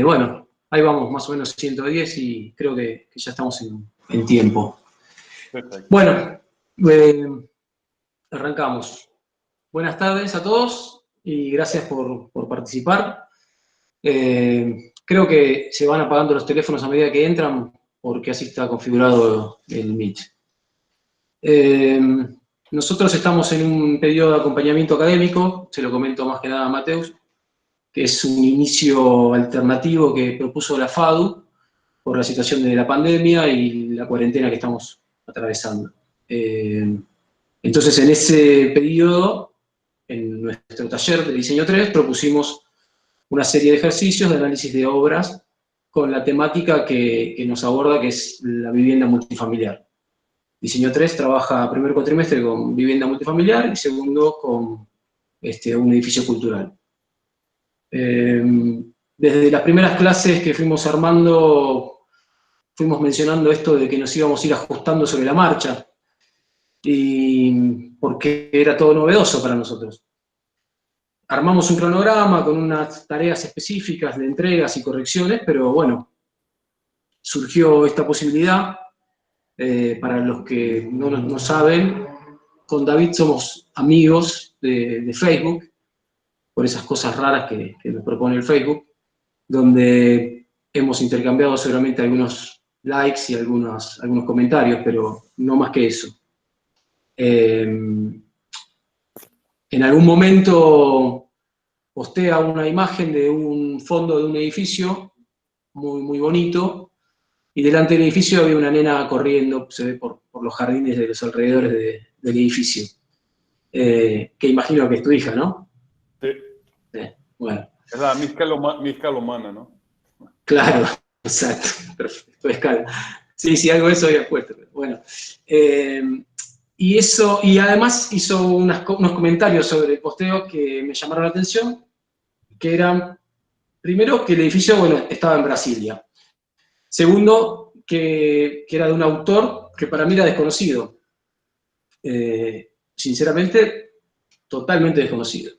Bueno, ahí vamos, más o menos 110 y creo que ya estamos en tiempo. Perfecto. Bueno, arrancamos. Buenas tardes a todos y gracias por participar. Creo que se van apagando los teléfonos a medida que entran porque así está configurado el Meet. Nosotros estamos en un periodo de acompañamiento académico, se lo comento más que nada a Mateus, que es un inicio alternativo que propuso la FADU por la situación de la pandemia y la cuarentena que estamos atravesando. Entonces, en ese periodo, en nuestro taller de Diseño 3, propusimos una serie de ejercicios de análisis de obras con la temática que nos aborda, que es la vivienda multifamiliar. Diseño 3 trabaja primer cuatrimestre con vivienda multifamiliar y segundo con un edificio cultural. Desde las primeras clases que fuimos armando, fuimos mencionando esto de que nos íbamos a ir ajustando sobre la marcha, y porque era todo novedoso para nosotros. Armamos un cronograma con unas tareas específicas de entregas y correcciones, pero bueno, surgió esta posibilidad. Para los que no saben, con David somos amigos de Facebook, por esas cosas raras que nos propone el Facebook, donde hemos intercambiado seguramente algunos likes y algunos comentarios, pero no más que eso. En algún momento postea una imagen de un fondo de un edificio muy, muy bonito, y delante del edificio había una nena corriendo, se ve por los jardines de los alrededores del edificio. Que imagino que es tu hija, ¿no? Sí. Bueno. Es la mi escala humana, ¿no? Claro, exacto, perfecto, escala. Sí, algo de eso había puesto. Bueno, y además hizo unos comentarios sobre el posteo que me llamaron la atención, que eran, primero, que el edificio, bueno, estaba en Brasilia. Segundo, que era de un autor que para mí era desconocido. Sinceramente, totalmente desconocido.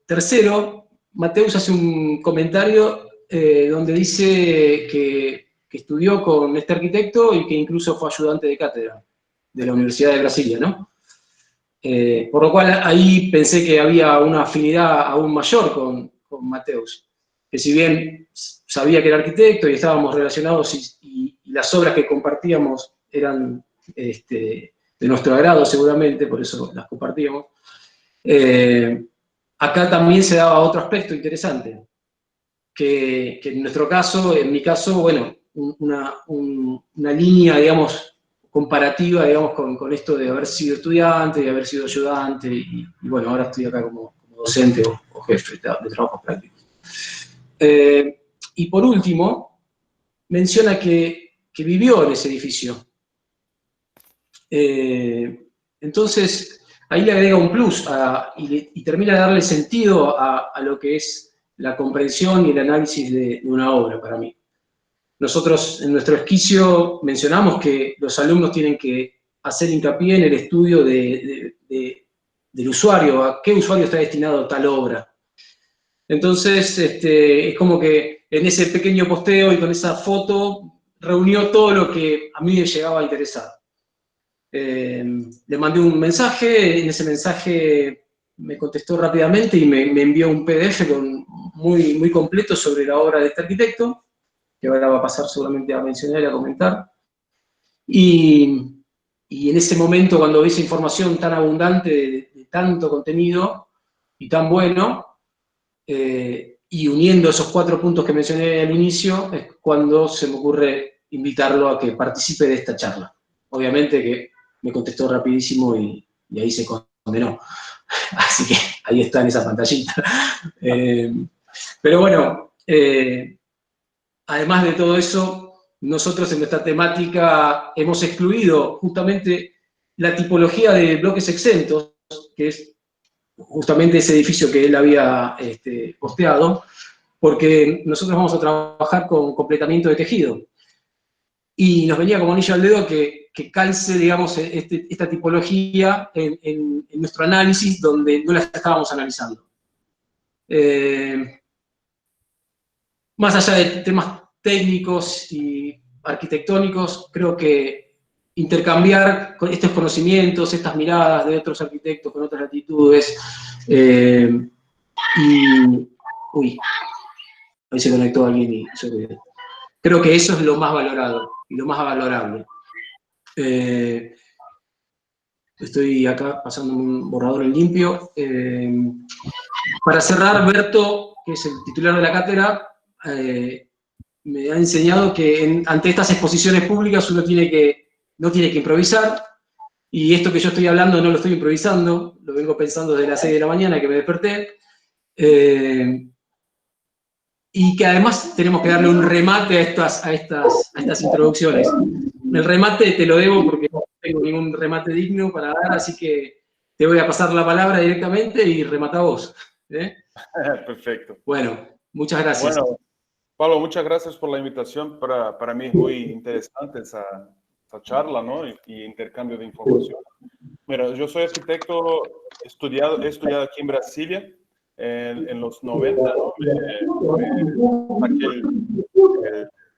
Tercero, Mateus hace un comentario donde dice que estudió con este arquitecto y que incluso fue ayudante de cátedra de la Universidad de Brasilia, ¿no? Por lo cual ahí pensé que había una afinidad aún mayor con Mateus, que si bien sabía que era arquitecto y estábamos relacionados y las obras que compartíamos eran de nuestro agrado seguramente, por eso las compartíamos, acá también se daba otro aspecto interesante, que en nuestro caso, en mi caso, bueno, una línea, digamos, comparativa, digamos, con esto de haber sido estudiante, de haber sido ayudante, y bueno, ahora estoy acá como docente o jefe de trabajos prácticos. Y por último, menciona que vivió en ese edificio. Entonces, ahí le agrega un plus y termina de darle sentido a lo que es la comprensión y el análisis de una obra para mí. Nosotros en nuestro esquicio mencionamos que los alumnos tienen que hacer hincapié en el estudio del usuario, a qué usuario está destinado tal obra. Entonces, es como que en ese pequeño posteo y con esa foto reunió todo lo que a mí me llegaba a interesar. Le mandé un mensaje, en ese mensaje me contestó rápidamente y me envió un PDF muy, muy completo sobre la obra de este arquitecto, que ahora va a pasar seguramente a mencionar y a comentar. Y en ese momento, cuando vi esa información tan abundante de tanto contenido y tan bueno, y uniendo esos 4 puntos que mencioné al inicio, es cuando se me ocurre invitarlo a que participe de esta charla. Obviamente que me contestó rapidísimo y ahí se condenó. Así que ahí está en esa pantallita. Pero bueno, además de todo eso, nosotros en nuestra temática hemos excluido justamente la tipología de bloques exentos, que es justamente ese edificio que él había posteado, porque nosotros vamos a trabajar con completamiento de tejido. Y nos venía como anillo al dedo que calce, digamos, esta tipología en nuestro análisis donde no la estábamos analizando. más allá de temas técnicos y arquitectónicos, creo que intercambiar estos conocimientos, estas miradas de otros arquitectos con otras latitudes, y... Uy, ahí se conectó alguien y se olvidó. Creo que eso es lo más valorado y lo más valorable. Estoy acá pasando un borrador en limpio. Para cerrar, Berto, que es el titular de la cátedra, me ha enseñado que ante estas exposiciones públicas uno no tiene que improvisar, y esto que yo estoy hablando no lo estoy improvisando, lo vengo pensando desde las 6 de la mañana que me desperté, y que además tenemos que darle un remate a estas introducciones. El remate te lo debo porque no tengo ningún remate digno para dar, así que te voy a pasar la palabra directamente y remata vos. Perfecto. Bueno, muchas gracias. Bueno, Pablo, muchas gracias por la invitación. Para mí es muy interesante esa charla, ¿no? Y intercambio de información. Mira, yo soy arquitecto, he estudiado aquí en Brasilia en los 90, ¿no?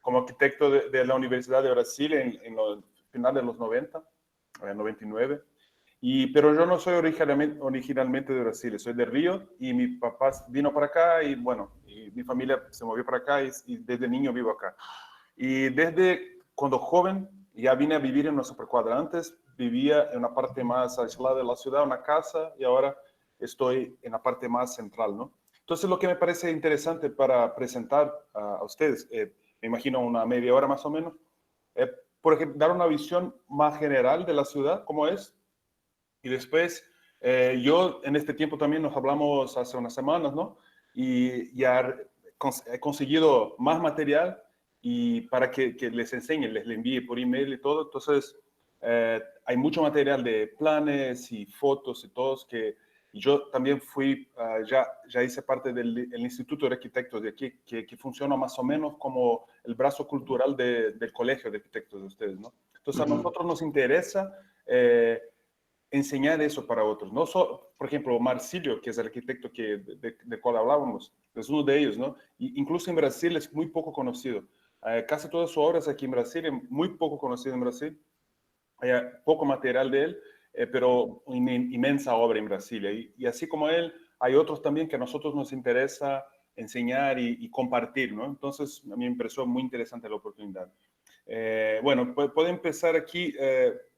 Como arquitecto de la Universidad de Brasil en los finales de los 90, 99. Pero yo no soy originalmente de Brasil, soy de Río y mi papá vino para acá y bueno, y mi familia se movió para acá y desde niño vivo acá. Y desde cuando joven ya vine a vivir en una supercuadra. Antes vivía en una parte más aislada de la ciudad, una casa, y ahora estoy en la parte más central, ¿no? Entonces lo que me parece interesante para presentar a ustedes, me imagino una media hora más o menos, por ejemplo, dar una visión más general de la ciudad, cómo es. Y después, yo en este tiempo también nos hablamos hace unas semanas, ¿no? Y ya he conseguido más material y para que les enseñe, les envíe por email y todo. Entonces, hay mucho material de planes y fotos y todos que yo también fui, ya hice parte del Instituto de Arquitectos de aquí, que funciona más o menos como el brazo cultural del Colegio de Arquitectos de ustedes, ¿no? Entonces, a nosotros nos interesa enseñar eso para otros. No solo, por ejemplo, Marcilio, que es el arquitecto de cual hablábamos, es uno de ellos, ¿no? Incluso en Brasil es muy poco conocido. Casi todas sus obras aquí en Brasil, es muy poco conocido en Brasil. Hay poco material de él, pero una inmensa obra en Brasilia. Y así como él, hay otros también que a nosotros nos interesa enseñar y compartir, ¿no? Entonces, a mí me pareció muy interesante la oportunidad. Bueno, puedo empezar aquí.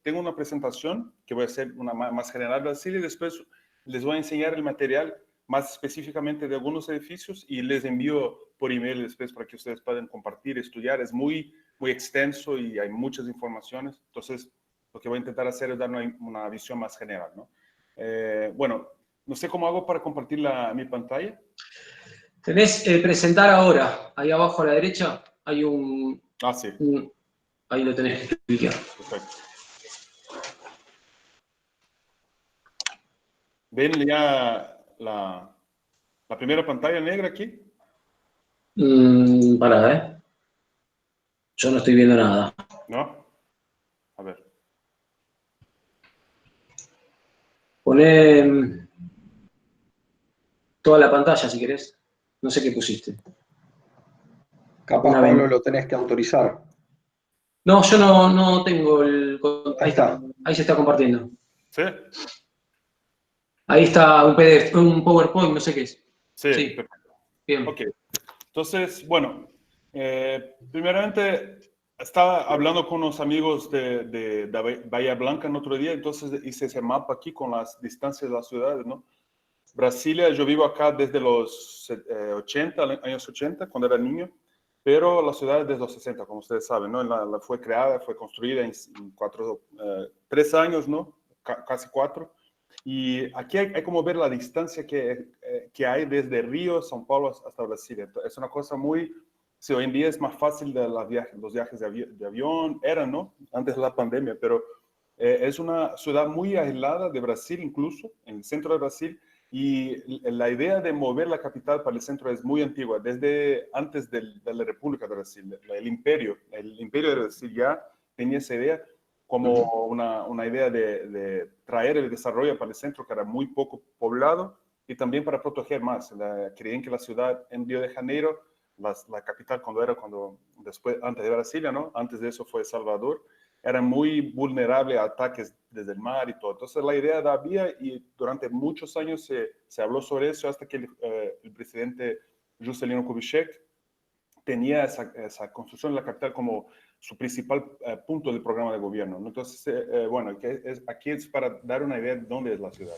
Tengo una presentación que voy a hacer una más general de Brasil y después les voy a enseñar el material más específicamente de algunos edificios y les envío por email después para que ustedes puedan compartir, estudiar. Es muy, muy extenso y hay muchas informaciones. Entonces, lo que voy a intentar hacer es dar una visión más general, ¿no? Bueno, no sé cómo hago para compartir mi pantalla. Tenés presentar ahora, ahí abajo a la derecha hay Sí. Ahí lo tenés que clicar. Perfecto. ¿Ven ya la primera pantalla negra aquí? Pará, yo no estoy viendo nada. ¿No? A ver. Poné toda la pantalla si querés. No sé qué pusiste. Capaz, Pablo, lo tenés que autorizar. No, yo no tengo el... Ahí está. Ahí se está compartiendo. ¿Sí? Ahí está un PDF, un PowerPoint, no sé qué es. Sí, Sí. perfecto. Bien. Ok. Entonces, bueno, primeramente estaba hablando con unos amigos de Bahía Blanca el otro día, entonces hice ese mapa aquí con las distancias de las ciudades, ¿no? Brasilia, yo vivo acá desde los 80, años 80, cuando era niño, pero la ciudad es desde los 60, como ustedes saben, ¿no? Fue creada, fue construida en 3 años, ¿no? Casi 4. Y aquí hay como ver la distancia que hay desde Río, São Paulo hasta Brasilia. Es una cosa muy... Sí, hoy en día es más fácil los viajes de avión, eran, ¿no? Antes de la pandemia, pero es una ciudad muy aislada de Brasil, incluso, en el centro de Brasil, y la idea de mover la capital para el centro es muy antigua, desde antes de la República de Brasil, el imperio de Brasil ya tenía esa idea como una idea de traer el desarrollo para el centro, que era muy poco poblado, y también para proteger más. Creían que la ciudad en Río de Janeiro la capital después, antes de Brasilia, ¿no? Antes de eso fue Salvador, era muy vulnerable a ataques desde el mar y todo. Entonces la idea había, y durante muchos años se habló sobre eso hasta que el presidente Juscelino Kubitschek tenía esa construcción de la capital como su principal punto del programa de gobierno, ¿no? Entonces, bueno, aquí es para dar una idea de dónde es la ciudad.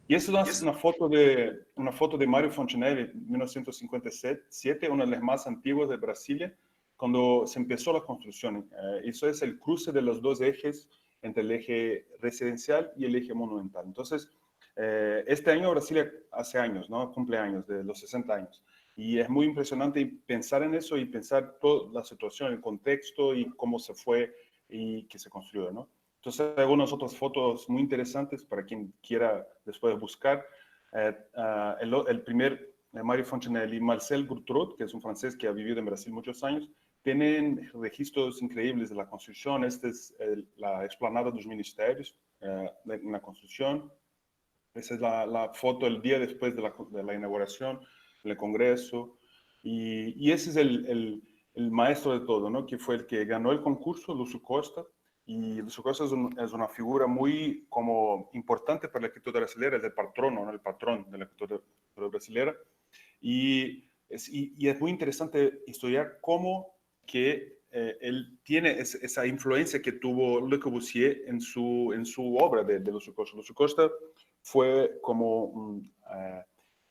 Y esa es una foto de Mário Fontenelle, 1957, una de las más antiguas de Brasilia, cuando se empezó la construcción. Eso es el cruce de los dos ejes, entre el eje residencial y el eje monumental. Entonces, este año Brasilia hace años, ¿no? Cumpleaños de los 60 años. Y es muy impresionante pensar en eso y pensar toda la situación, el contexto y cómo se fue y que se construyó, ¿no? Entonces, hay algunas otras fotos muy interesantes para quien quiera después buscar. El primer, Mário Fontenelle y Marcel Gourtraud, que es un francés que ha vivido en Brasil muchos años, tienen registros increíbles de la construcción. Esta es la explanada de los ministerios en la construcción. Esa es la foto el día después de la inauguración del Congreso. Y ese es el maestro de todo, ¿no? Que fue el que ganó el concurso, Lúcio Costa. Y Lúcio Costa es una figura muy como importante para la arquitectura brasileña, es el patrono, ¿no? El patrón de la arquitectura brasileña. Y es muy interesante estudiar cómo que él tiene esa influencia que tuvo Le Corbusier en su obra de Lúcio Costa. Lúcio Costa fue como un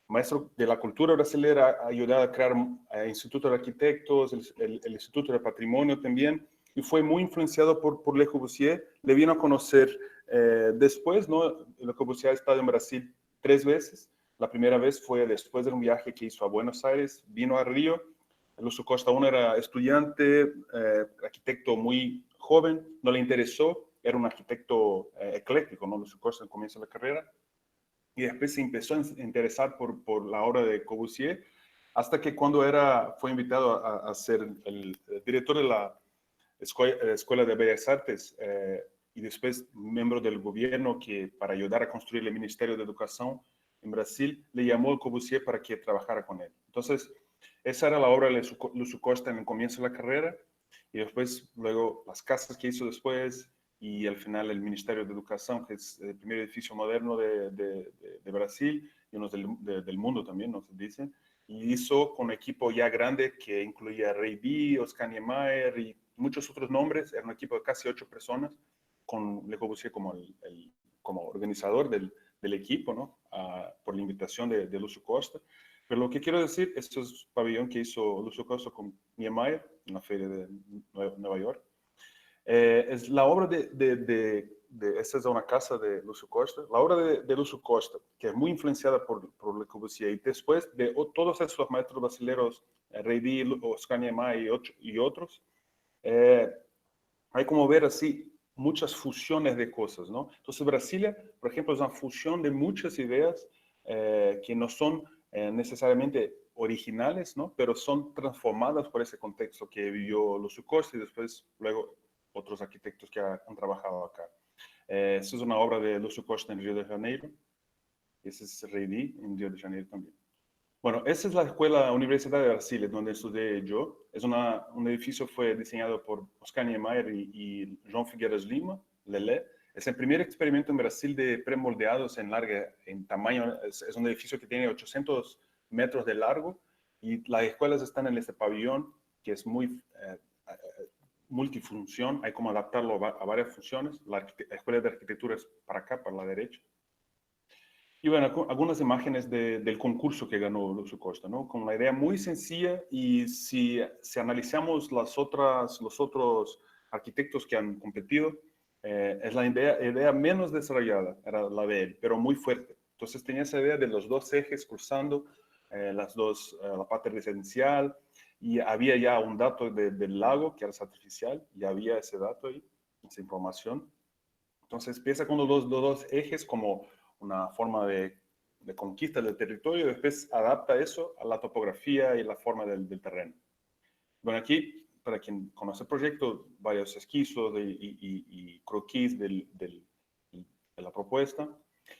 maestro de la cultura brasileña, ayudó a crear el Instituto de Arquitectos, el Instituto de Patrimonio también, y fue muy influenciado por Le Corbusier. Le vino a conocer después, ¿no? Le Corbusier ha estado en Brasil 3 veces. La primera vez fue después de un viaje que hizo a Buenos Aires, vino a Río. Lúcio Costa aún era estudiante, arquitecto muy joven, no le interesó, era un arquitecto ecléctico, ¿no? Lúcio Costa al comienzo de la carrera. Y después se empezó a interesar por la obra de Corbusier, hasta que cuando fue invitado a ser el director de la Escuela de Bellas Artes y después miembro del gobierno para ayudar a construir el Ministerio de Educación en Brasil, le llamó a Corbusier para que trabajara con él. Entonces, esa era la obra de Lúcio Costa en el comienzo de la carrera, y después, luego, las casas que hizo después, y al final el Ministerio de Educación, que es el primer edificio moderno de Brasil y uno del mundo también, nos dicen, y hizo con un equipo ya grande que incluía Rei B, Oscar Niemeyer y muchos otros nombres. Era un equipo de casi 8 personas, con Le Corbusier como organizador del equipo, ¿no? Por la invitación de Lúcio Costa. Pero lo que quiero decir, esto es pabellón que hizo Lúcio Costa con Niemeyer en la feria de Nueva York. Es la obra esta es una casa de Lúcio Costa, la obra de Lúcio Costa, que es muy influenciada por Le Corbusier, y después de todos esos maestros brasileños, Rei D, Oscar Niemeyer y otros, hay como ver así muchas fusiones de cosas, ¿no? Entonces Brasilia, por ejemplo, es una fusión de muchas ideas que no son necesariamente originales, ¿no? Pero son transformadas por ese contexto que vivió Lúcio Costa y después luego otros arquitectos que han trabajado acá. Esta es una obra de Lúcio Costa en Río de Janeiro. Ese es Rei D en Río de Janeiro también. Bueno, esa es la escuela Universidad de Brasilia, donde estudié yo. Un edificio fue diseñado por Oscar Niemeyer y João Figueiras Lima, Lelé. Es el primer experimento en Brasil de premoldeados en tamaño. Es un edificio que tiene 800 metros de largo, y las escuelas están en este pabellón que es muy multifunción. Hay como adaptarlo a varias funciones. La escuela de arquitectura es para acá, para la derecha. Y bueno, algunas imágenes del concurso que ganó Lúcio Costa, ¿no? Con una idea muy sencilla, y si analizamos los otros arquitectos que han competido, es la idea menos desarrollada, era la de él, pero muy fuerte. Entonces tenía esa idea de los dos ejes cruzando, la parte residencial, y había ya un dato del lago que era artificial, y había ese dato ahí, esa información. Entonces empieza con los dos ejes como una forma de conquista del territorio, y después adapta eso a la topografía y la forma del terreno. Bueno, aquí, para quien conoce el proyecto, varios esquizos y croquis de la propuesta.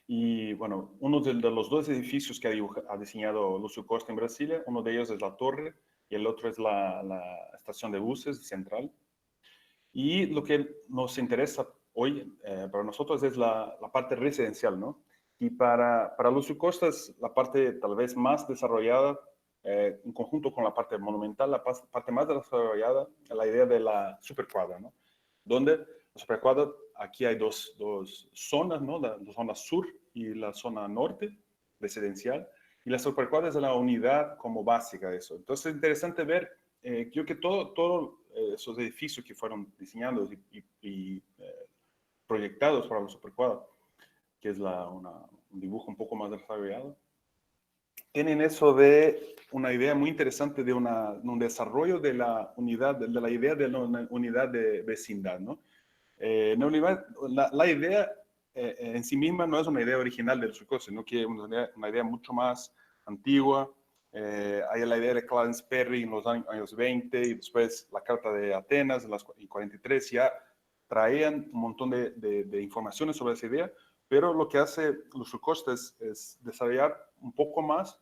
Y bueno, uno de los dos edificios que ha diseñado Lúcio Costa en Brasilia, uno de ellos es la torre y el otro es la estación de buses central. Y lo que nos interesa hoy para nosotros es la parte residencial, ¿no? Y para Lucio Costa es la parte tal vez más desarrollada, en conjunto con la parte monumental, la parte más desarrollada, la idea de la supercuadra, ¿no? Donde la supercuadra, aquí hay dos zonas, ¿no? La zona sur y la zona norte, residencial. Y la supercuadra es la unidad como básica de eso. Entonces es interesante ver, creo que todos esos edificios que fueron diseñados y proyectados para la supercuadra, que es un dibujo un poco más desarrollado, tienen eso de una idea muy interesante de un desarrollo de la unidad, de la idea de la unidad de vecindad, ¿no? La idea en sí misma no es una idea original del Sucos, sino que es una idea mucho más antigua. Hay la idea de Clarence Perry en los años 20 y después la Carta de Atenas en las 43 ya traían un montón de informaciones sobre esa idea, pero lo que hace los Sucos es desarrollar un poco más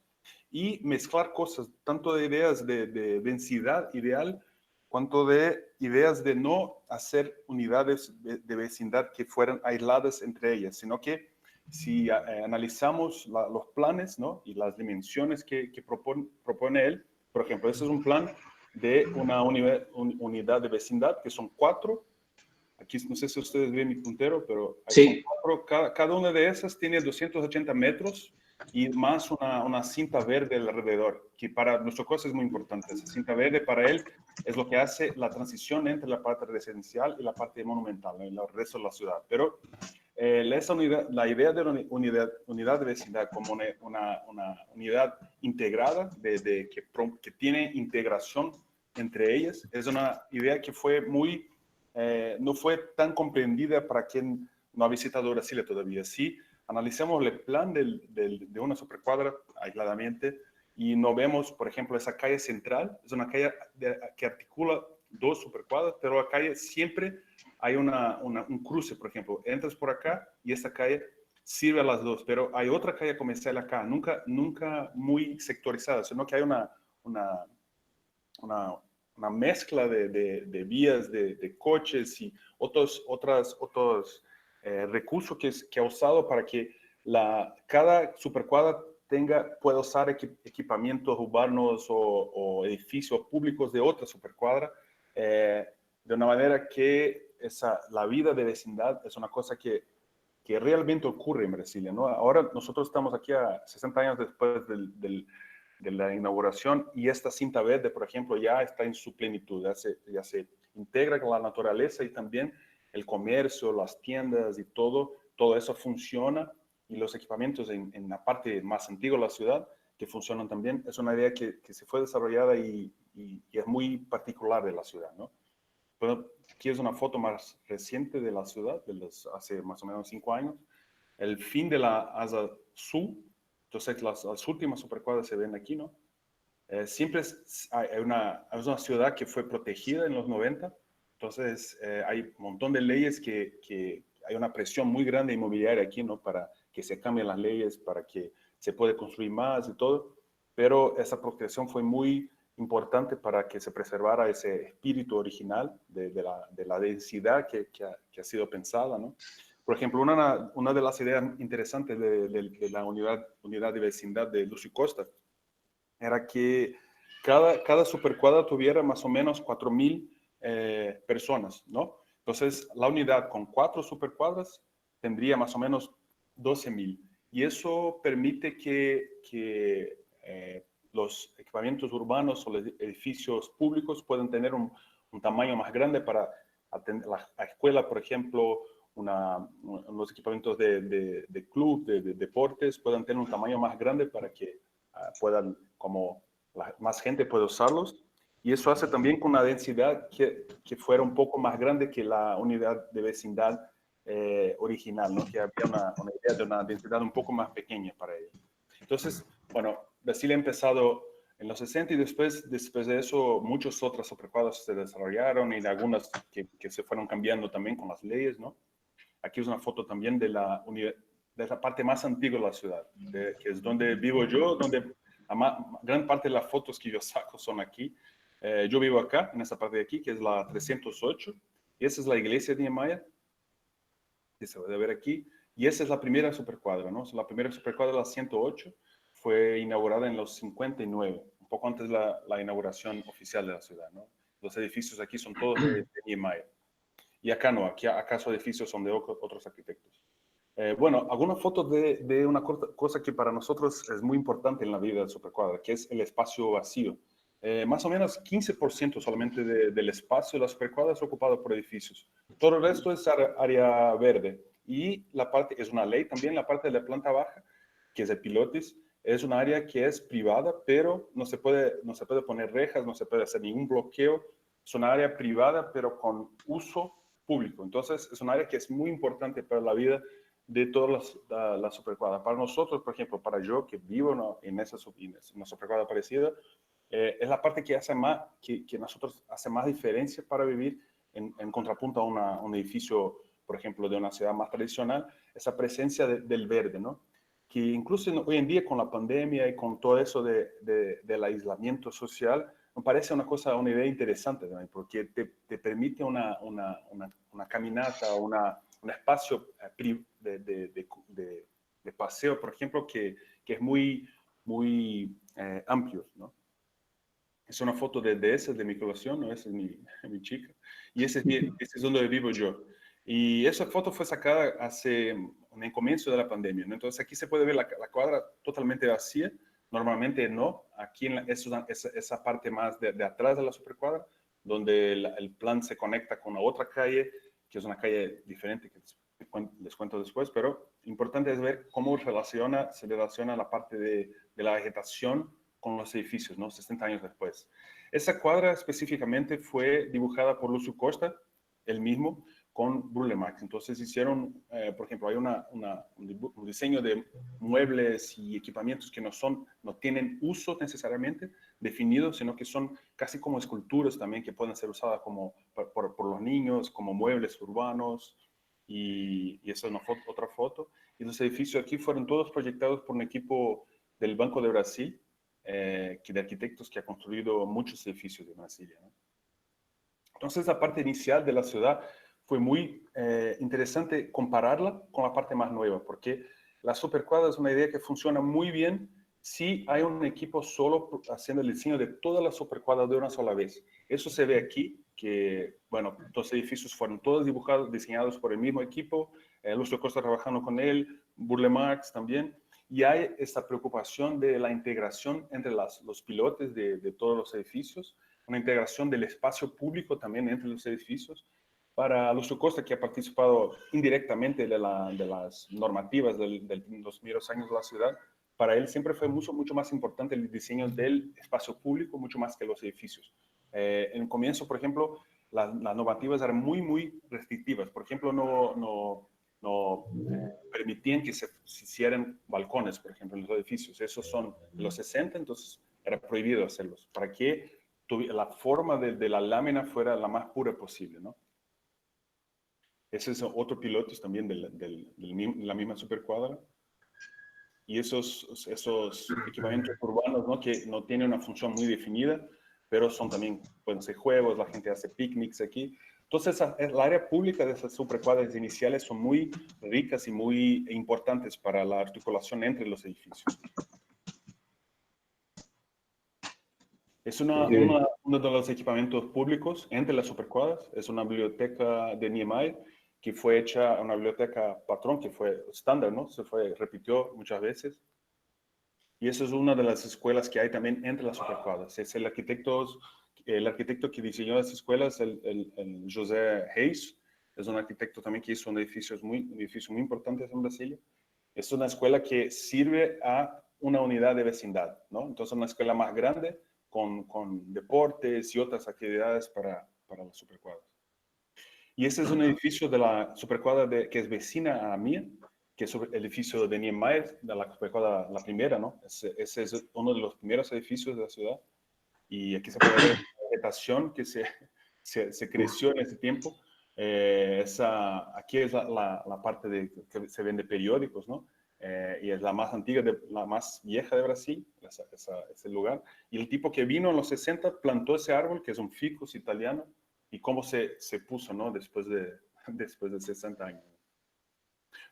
y mezclar cosas, tanto de ideas de densidad ideal, cuanto de ideas de no hacer unidades de vecindad que fueran aisladas entre ellas, sino que si analizamos los planes, ¿no? Y las dimensiones que propone él, por ejemplo, este es un plan de una unidad de vecindad, que son 4. Aquí no sé si ustedes ven mi puntero, pero hay Sí. 4. Cada una de esas tiene 280 metros y más una cinta verde alrededor, que para nuestro caso es muy importante. Esa cinta verde para él es lo que hace la transición entre la parte residencial y la parte monumental, ¿no? Y el resto de la ciudad. Pero la idea de una unidad de vecindad como una unidad integrada, que tiene integración entre ellas, es una idea que fue no fue tan comprendida para quien no ha visitado Brasil todavía. Sí, analicemos el plan de una supercuadra aisladamente y no vemos, por ejemplo, esa calle central, es una calle que articula 2 supercuadras, pero la calle siempre hay un cruce, por ejemplo, entras por acá y esta calle sirve a las 2, pero hay otra calle comercial acá, nunca muy sectorizada, sino que hay una mezcla de vías, de coches y otros recursos que ha usado para que cada supercuadra pueda usar equipamientos urbanos o edificios públicos de otra supercuadra, de una manera que la vida de vecindad es una cosa que realmente ocurre en Brasilia, ¿no? Ahora nosotros estamos aquí a 60 años después de la inauguración y esta cinta verde, por ejemplo, ya está en su plenitud, ya se integra con la naturaleza y también el comercio, las tiendas y todo eso funciona y los equipamientos en la parte más antigua de la ciudad que funcionan también. Es una idea que se fue desarrollada y es muy particular de la ciudad, ¿no? Bueno, aquí es una foto más reciente de la ciudad, hace más o menos 5 años. El fin de la asa sur, entonces las últimas supercuadras se ven aquí, ¿no? Siempre es una ciudad que fue protegida en los 90, entonces hay un montón de leyes que hay una presión muy grande inmobiliaria aquí, ¿no? Para que se cambien las leyes, para que se pueda construir más y todo, pero esa protección fue muy importante para que se preservara ese espíritu original de la densidad que ha sido pensada, ¿no? Por ejemplo, una de las ideas interesantes de la unidad de vecindad de Lucio Costa era que cada supercuadra tuviera más o menos 4.000 personas, ¿no? Entonces, la unidad con 4 supercuadras tendría más o menos 12.000. Y eso permite que los equipamientos urbanos o los edificios públicos puedan tener un tamaño más grande para atender la escuela, por ejemplo, los equipamientos de club, de deportes, puedan tener un tamaño más grande para que puedan, como más gente puede usarlos. Y eso hace también con una densidad que fuera un poco más grande que la unidad de vecindad original, ¿no? Que había una idea de una densidad un poco más pequeña para ella. Entonces, bueno, Brasil ha empezado en los 60 y después de eso muchas otras supercuadras se desarrollaron y algunas que se fueron cambiando también con las leyes, ¿no? Aquí es una foto también de la parte más antigua de la ciudad, que es donde vivo yo, donde gran parte de las fotos que yo saco son aquí. Yo vivo acá, en esa parte de aquí, que es la 308, y esa es la iglesia de Niemeyer, que se puede ver aquí, y esa es la primera supercuadra, ¿no? La primera supercuadra, la 108, fue inaugurada en los 59, un poco antes de la inauguración oficial de la ciudad, ¿no? Los edificios aquí son todos de Niemeyer. Y acá no, acá esos edificios son de otros arquitectos. Bueno, algunas fotos de una cosa que para nosotros es muy importante en la vida de Supercuadra, que es el espacio vacío. Más o menos 15% solamente del espacio de la Supercuadra es ocupado por edificios. Todo el resto es área verde. Y la parte, es una ley también, la parte de la planta baja, que es de pilotes, es un área que es privada, pero no se puede poner rejas, no se puede hacer ningún bloqueo. Es una área privada, pero con uso público. Entonces, es un área que es muy importante para la vida de todas las supercuadras. Para nosotros, por ejemplo, para yo que vivo en una supercuadra parecida, es la parte que hace más, que nosotros hace más diferencia para vivir en contrapunto a un edificio, por ejemplo, de una ciudad más tradicional, esa presencia del verde, ¿no? Que incluso hoy en día con la pandemia y con todo eso del aislamiento social, me parece una idea interesante también, porque te permite una caminata, un espacio de paseo, por ejemplo, que es muy, muy amplio, ¿no? Es una foto de esa, de mi colación, ¿no? Esa es mi chica. Y ese es donde vivo yo. Y esa foto fue sacada en el comienzo de la pandemia, ¿no? Entonces aquí se puede ver la cuadra totalmente vacía. Normalmente no. Aquí esa parte más de atrás de la supercuadra, donde el plan se conecta con la otra calle, que es una calle diferente que les cuento después, pero importante es ver cómo se relaciona la parte de la vegetación con los edificios, ¿no? 60 años después. Esa cuadra específicamente fue dibujada por Lúcio Costa, él mismo, con Burle Marx. Entonces hicieron, por ejemplo, hay un diseño de muebles y equipamientos que no tienen uso necesariamente definido, sino que son casi como esculturas también que pueden ser usadas por los niños, como muebles urbanos, y esa es otra foto. Y los edificios aquí fueron todos proyectados por un equipo del Banco de Brasil, de arquitectos que ha construido muchos edificios de Brasilia, ¿no? Entonces, la parte inicial de la ciudad fue muy interesante compararla con la parte más nueva, porque la supercuadra es una idea que funciona muy bien si hay un equipo solo haciendo el diseño de todas las supercuadras de una sola vez. Eso se ve aquí, que, bueno, los edificios fueron todos diseñados por el mismo equipo, Lúcio Costa trabajando con él, Burle Marx también, y hay esta preocupación de la integración entre los pilotes de todos los edificios, una integración del espacio público también entre los edificios. Para Lúcio Costa, que ha participado indirectamente de las normativas de los primeros años de la ciudad, para él siempre fue mucho más importante el diseño del espacio público, mucho más que los edificios. En el comienzo, por ejemplo, las normativas eran muy restrictivas. Por ejemplo, no permitían que se hicieran balcones, por ejemplo, en los edificios. Esos son de los 60, entonces era prohibido hacerlos, para que la forma de la lámina fuera la más pura posible, ¿no? Ese es otro piloto también de la misma supercuadra. Y esos equipamientos urbanos, ¿no? Que no tienen una función muy definida, pero pueden ser juegos, la gente hace picnics aquí. Entonces, la área pública de esas supercuadras iniciales son muy ricas y muy importantes para la articulación entre los edificios. Es uno de los equipamientos públicos entre las supercuadras. Es una biblioteca de Niemeyer que fue hecha, una biblioteca patrón que fue estándar, ¿no? Repitió muchas veces. Y esa es una de las escuelas que hay también entre las supercuadras. Es el arquitecto que diseñó esas escuelas, el José Reis, es un arquitecto también que hizo un edificio muy importante en Brasilia. Es una escuela que sirve a una unidad de vecindad, ¿no? Entonces, una escuela más grande con deportes y otras actividades para las supercuadras. Y ese es un edificio de la supercuadra que es vecina a la mía, que es el edificio de Niemeyer, de la supercuadra, la primera, ¿no? Ese es uno de los primeros edificios de la ciudad. Y aquí se puede ver la vegetación que se creció en ese tiempo. Aquí es la parte que se vende periódicos, ¿no? y es la más antigua, la más vieja de Brasil, ese lugar. Y el tipo que vino en los 60 plantó ese árbol, que es un ficus italiano, y cómo se puso, ¿no? Después de 60 años.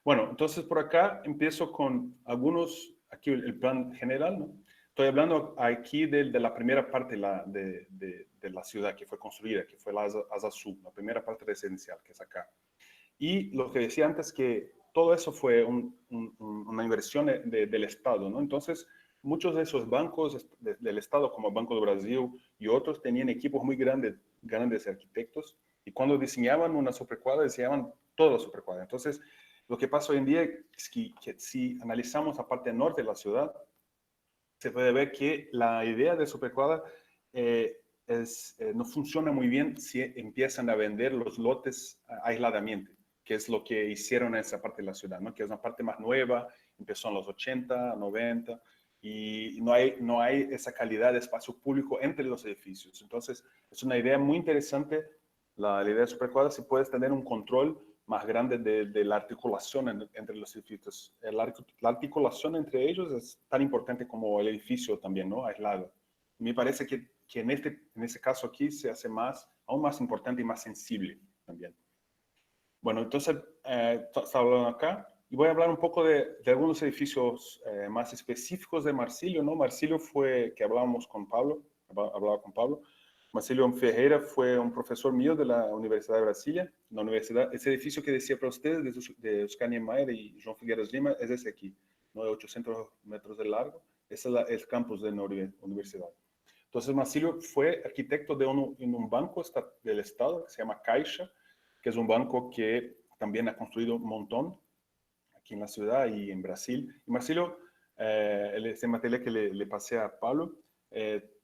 Bueno, entonces por acá empiezo con algunos, aquí el plan general, ¿no? Estoy hablando aquí de la primera parte de la ciudad que fue construida, que fue la Asa Sul, la primera parte residencial, que es acá. Y lo que decía antes, que todo eso fue una inversión del Estado, ¿no? Entonces, muchos de esos bancos del Estado, como el Banco do Brasil y otros, tenían equipos muy grandes arquitectos, y cuando diseñaban una supercuadra, diseñaban toda la supercuadra. Entonces, lo que pasa hoy en día es que si analizamos la parte norte de la ciudad, se puede ver que la idea de supercuadra no funciona muy bien si empiezan a vender los lotes aisladamente, que es lo que hicieron en esa parte de la ciudad, ¿no? Que es una parte más nueva, empezó en los 80, 90, y no hay esa calidad de espacio público entre los edificios. Entonces, es una idea muy interesante, la idea de supercuadra, si puedes tener un control más grande de la articulación entre los edificios. La articulación entre ellos es tan importante como el edificio también, ¿no? Aislado. Me parece que en ese caso aquí se hace aún más importante y más sensible también. Bueno, entonces, está hablando acá, y voy a hablar un poco de algunos edificios más específicos de Marcílio, ¿no? Marcílio fue, que hablaba con Pablo, Marcílio Ferreira fue un profesor mío de la Universidad de Brasilia. Ese edificio que decía para ustedes, de Oscar Niemeyer y João Figueiras Lima, es ese aquí, ¿no? De 800 metros de largo. Ese es el campus de la universidad. Entonces, Marcílio fue arquitecto en un banco del Estado que se llama Caixa, que es un banco que también ha construido un montón aquí en la ciudad y en Brasil. Y Marcílio, ese material que le pasé a Pablo,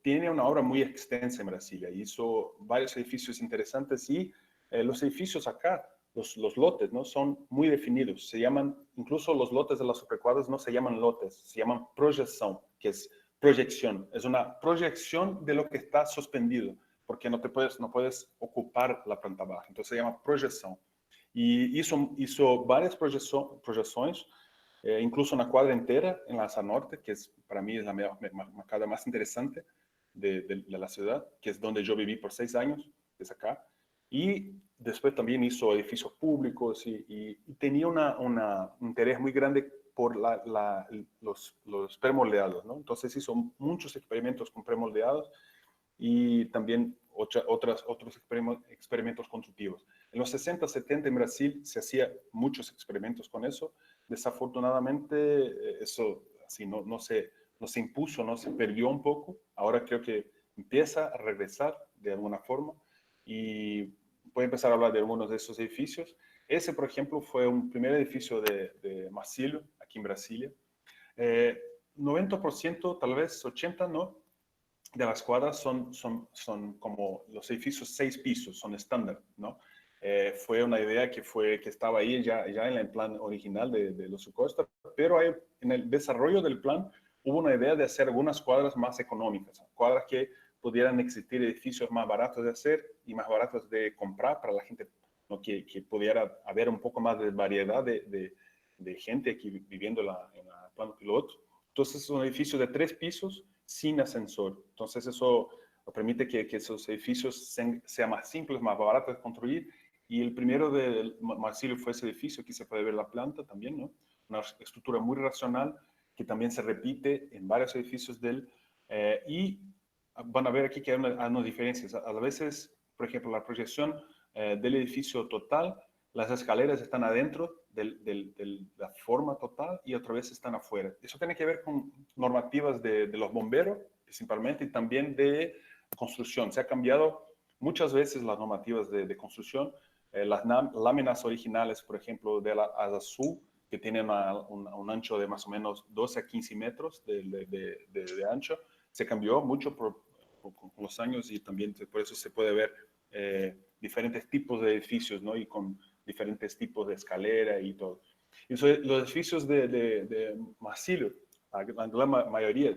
tiene una obra muy extensa en Brasilia. Hizo varios edificios interesantes, y los edificios acá, los lotes, ¿no? Son muy definidos. Se llaman, incluso los lotes de las supercuadras no se llaman lotes, se llaman proyección, que es proyección. Es una proyección de lo que está suspendido, porque no puedes ocupar la planta baja. Entonces se llama proyección. Y hizo varias proyecciones, incluso una cuadra entera en la Asa Norte, que para mí es la cuadra más interesante de la ciudad, que es donde yo viví por 6 años, es acá. Y después también hizo edificios públicos, y tenía un interés muy grande por los premoldeados, ¿no? Entonces hizo muchos experimentos con premoldeados, y también otros experimentos constructivos. En los 60, 70 en Brasil se hacía muchos experimentos con eso. Desafortunadamente, eso así no se impuso, no se perdió un poco. Ahora creo que empieza a regresar de alguna forma, y voy a empezar a hablar de algunos de esos edificios. Ese, por ejemplo, fue un primer edificio de Marcílio, aquí en Brasilia. 90%, tal vez 80%, ¿no?, de las cuadras son como los edificios 6 pisos, son estándar, ¿no? Fue una idea que estaba ahí ya en el plan original de los Costa, pero en el desarrollo del plan hubo una idea de hacer algunas cuadras más económicas, cuadras que pudieran existir edificios más baratos de hacer y más baratos de comprar para la gente, ¿no? Que pudiera haber un poco más de variedad de gente aquí viviendo en la plano piloto. Entonces es un edificio de 3 pisos sin ascensor. Entonces eso permite que esos edificios sean más simples, más baratos de construir. Y el primero de Marcílio fue ese edificio. Aquí se puede ver la planta también, ¿no? Una estructura muy racional que también se repite en varios edificios de él. Y van a ver aquí que hay unas diferencias. A veces, por ejemplo, la proyección del edificio total, las escaleras están adentro de la forma total, y otra vez están afuera. Eso tiene que ver con normativas de los bomberos, principalmente, y también de construcción. Se ha cambiado muchas veces las normativas de construcción. Las láminas originales, por ejemplo, de la Asa Sul, que tienen un ancho de más o menos 12 a 15 metros de ancho, se cambió mucho con los años, y también por eso se puede ver diferentes tipos de edificios, ¿no? Y con diferentes tipos de escalera y todo. Y los edificios de Marcílio, la gran mayoría,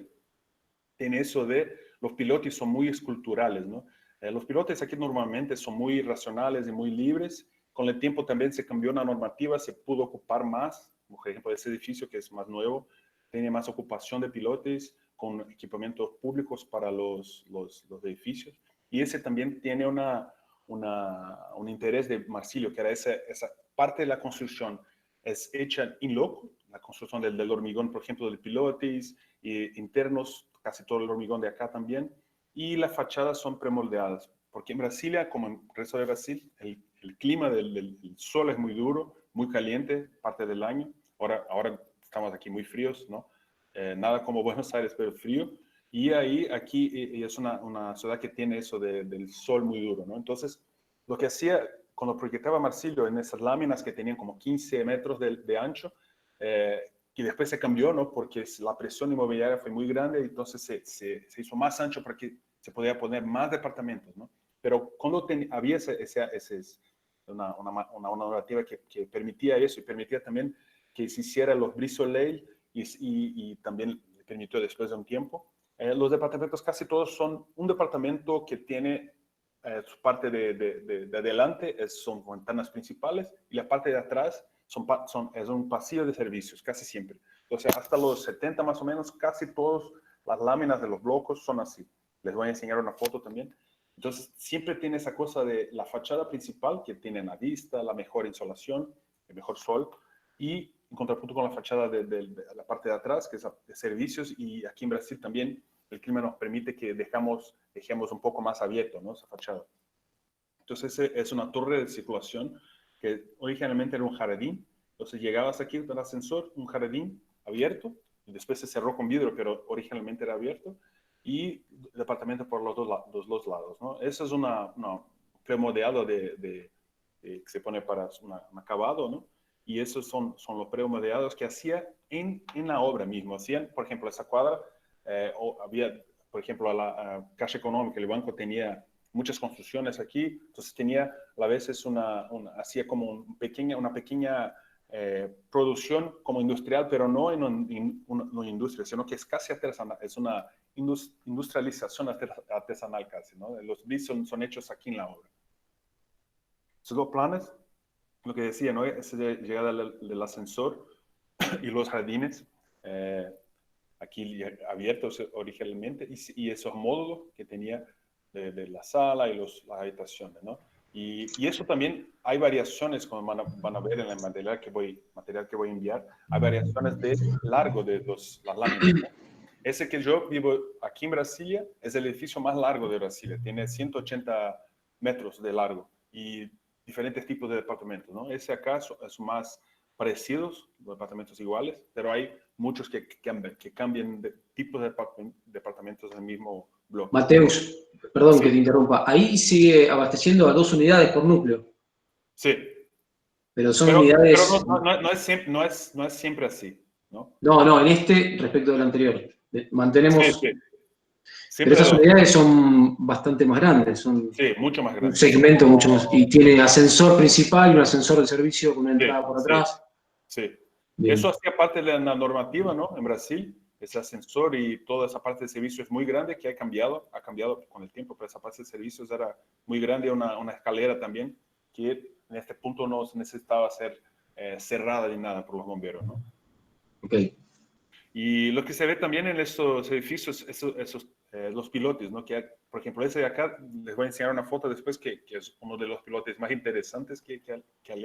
tiene eso de los pilotes son muy esculturales, ¿no? Los pilotes aquí normalmente son muy racionales y muy libres. Con el tiempo también se cambió la normativa, se pudo ocupar más por ejemplo, ese edificio que es más nuevo, tiene más ocupación de pilotes con equipamientos públicos para los edificios. Y ese también tiene un interés de Marsilio, que era esa parte de la construcción es hecha in loco, la construcción del hormigón, por ejemplo, de pilotes internos, casi todo el hormigón de acá también, y las fachadas son premoldeadas, porque en Brasilia, como en el resto de Brasil, el clima del sol es muy duro, muy caliente, parte del año. Ahora estamos aquí muy fríos, ¿no? Nada como Buenos Aires, pero frío. Y aquí es una ciudad que tiene eso del sol muy duro, ¿no? Entonces, lo que hacía cuando proyectaba Marsilio en esas láminas que tenían como 15 metros de ancho, que después se cambió, ¿no? Porque la presión inmobiliaria fue muy grande, entonces se hizo más ancho para que se podía poner más departamentos, ¿no? Pero cuando había una normativa que permitía eso y permitía también que se hiciera los brise soleil y también permitió después de un tiempo, los departamentos casi todos son un departamento que tiene su parte de adelante son ventanas principales y la parte de atrás es un pasillo de servicios, casi siempre. Entonces, hasta los 70 más o menos, casi todas las láminas de los blocos son así. Les voy a enseñar una foto también. Entonces, siempre tiene esa cosa de la fachada principal, que tiene la vista, la mejor insolación, el mejor sol, y en contrapunto con la fachada de la parte de atrás, que es de servicios, y aquí en Brasil también el clima nos permite que dejemos un poco más abierto, ¿no? Esa fachada. Entonces, es una torre de circulación que originalmente era un jardín. Entonces, llegabas aquí con el ascensor, un jardín abierto, y después se cerró con vidrio, pero originalmente era abierto, y departamento por los dos lados, ¿no? Eso es una premodeado que se pone para un acabado, ¿no? Y esos son los premodeados que hacía en la obra mismo. Hacían, por ejemplo, esa cuadra, había, por ejemplo, la Caixa Económica, el banco tenía muchas construcciones aquí, entonces tenía a veces hacía como una pequeña producción como industrial, pero no en una industria, sino que es casi artesanal, es una industrialización artesanal casi, ¿no? Los bits son hechos aquí en la obra. Esos dos planes, lo que decía, ¿no? Esa llegada del ascensor y los jardines, aquí abiertos originalmente, y esos módulos que tenía de la sala y las habitaciones, ¿no? Y eso también hay variaciones, como van a ver en el material que voy a enviar, hay variaciones de largo de las láminas, ¿no? Ese que yo vivo aquí en Brasilia es el edificio más largo de Brasilia, tiene 180 metros de largo y diferentes tipos de departamentos, ¿no? Ese acá son más parecidos, departamentos iguales, pero hay muchos que cambian de tipos de departamentos en el mismo bloque. Mateus, perdón Sí. que te interrumpa, ahí sigue abasteciendo a 2 unidades por núcleo. Sí. Pero son unidades... Pero no es siempre así, ¿no? No, en este respecto del anterior. Mantenemos... Sí. Pero Siempre estas dos. unidades son bastante más grandes, son Sí, mucho más un grandes. segmento mucho más... Y tiene ascensor principal y un ascensor de servicio con una entrada por Sí. atrás. Sí. Bien. Eso hacía parte de la normativa, ¿no? En Brasil, ese ascensor y toda esa parte de servicios es muy grande que ha cambiado con el tiempo, pero esa parte de servicios era muy grande, una escalera también, que en este punto no se necesitaba ser cerrada ni nada por los bomberos, ¿no? Ok. Y lo que se ve también en estos edificios, los pilotes, ¿no? Que, por ejemplo, ese de acá, les voy a enseñar una foto después, que es uno de los pilotes más interesantes que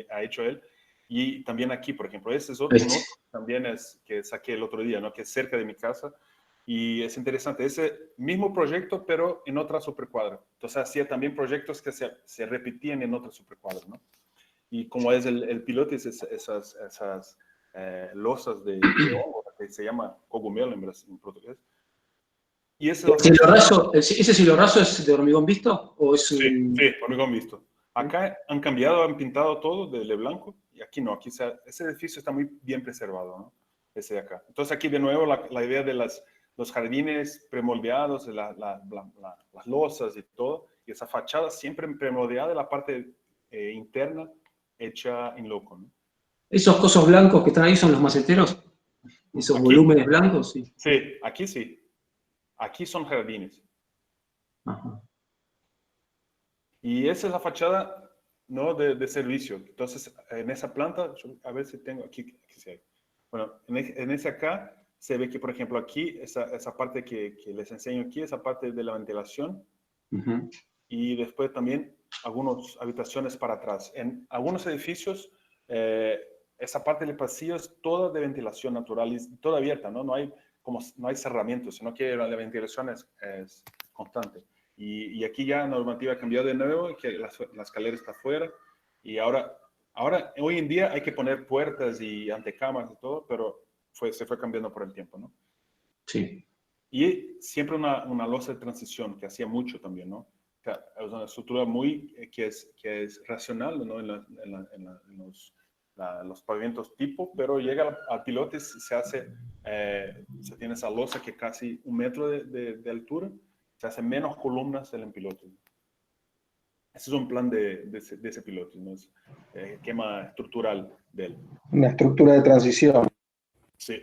ha hecho él. Y también aquí, por ejemplo, ese es otro también que saqué el otro día, ¿no? Que es cerca de mi casa. Y es interesante, ese mismo proyecto, pero en otra supercuadra. Entonces, hacía también proyectos que se repetían en otra supercuadra, ¿no? Y como es el pilote, esas losas de hongo, que se llama cogumelo en portugués. Y ese cielo raso es de hormigón visto o es un... Sí, hormigón visto. Acá han pintado todo de blanco y aquí no, ese edificio está muy bien preservado, ¿no? Ese de acá. Entonces aquí de nuevo la idea de los jardines premoldeados, las losas y todo, y esa fachada siempre premoldeada, la parte interna hecha en loco, ¿no? ¿Esos cosos blancos que están ahí son los maceteros? ¿Esos volúmenes blancos? Sí. Sí, aquí sí. Aquí son jardines. Ajá. Y esa es la fachada, ¿no? de servicio. Entonces, en esa planta, a ver si tengo aquí sí hay. Bueno, en ese acá se ve que, por ejemplo, aquí, esa parte que les enseño aquí, esa parte de la ventilación, y después también algunas habitaciones para atrás. En algunos edificios, esa parte del pasillo es toda de ventilación natural y toda abierta, ¿no? No hay cerramientos, sino que la ventilación es constante. Y aquí ya la normativa ha cambiado de nuevo, que la escalera está afuera, y ahora, hoy en día hay que poner puertas y antecamas y todo, pero se fue cambiando por el tiempo, ¿no? Sí. Y siempre una losa de transición, que hacía mucho también, ¿no? O sea, es una estructura muy, que es racional, ¿no? En los pavimentos tipo, pero llega al pilote, se tiene esa losa que casi 1 metro de altura, se hace menos columnas en el pilote. Ese es un plan de ese piloto, ¿no? Es quema estructural de él. Una estructura de transición. Sí.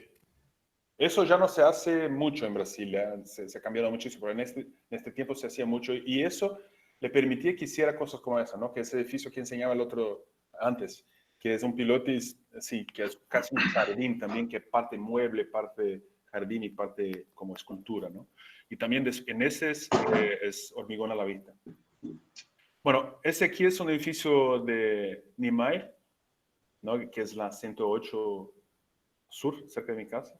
Eso ya no se hace mucho en Brasil, se ha cambiado muchísimo, pero en este tiempo se hacía mucho y eso le permitía que hiciera cosas como esa, ¿no? Que ese edificio que enseñaba el otro antes, que es un pilotis, sí, que es casi un jardín también, que parte mueble, parte jardín y parte como escultura, ¿no? Y también en ese es hormigón a la vista. Bueno, ese aquí es un edificio de Niemeyer, ¿no? Que es la 108 Sur, cerca de mi casa.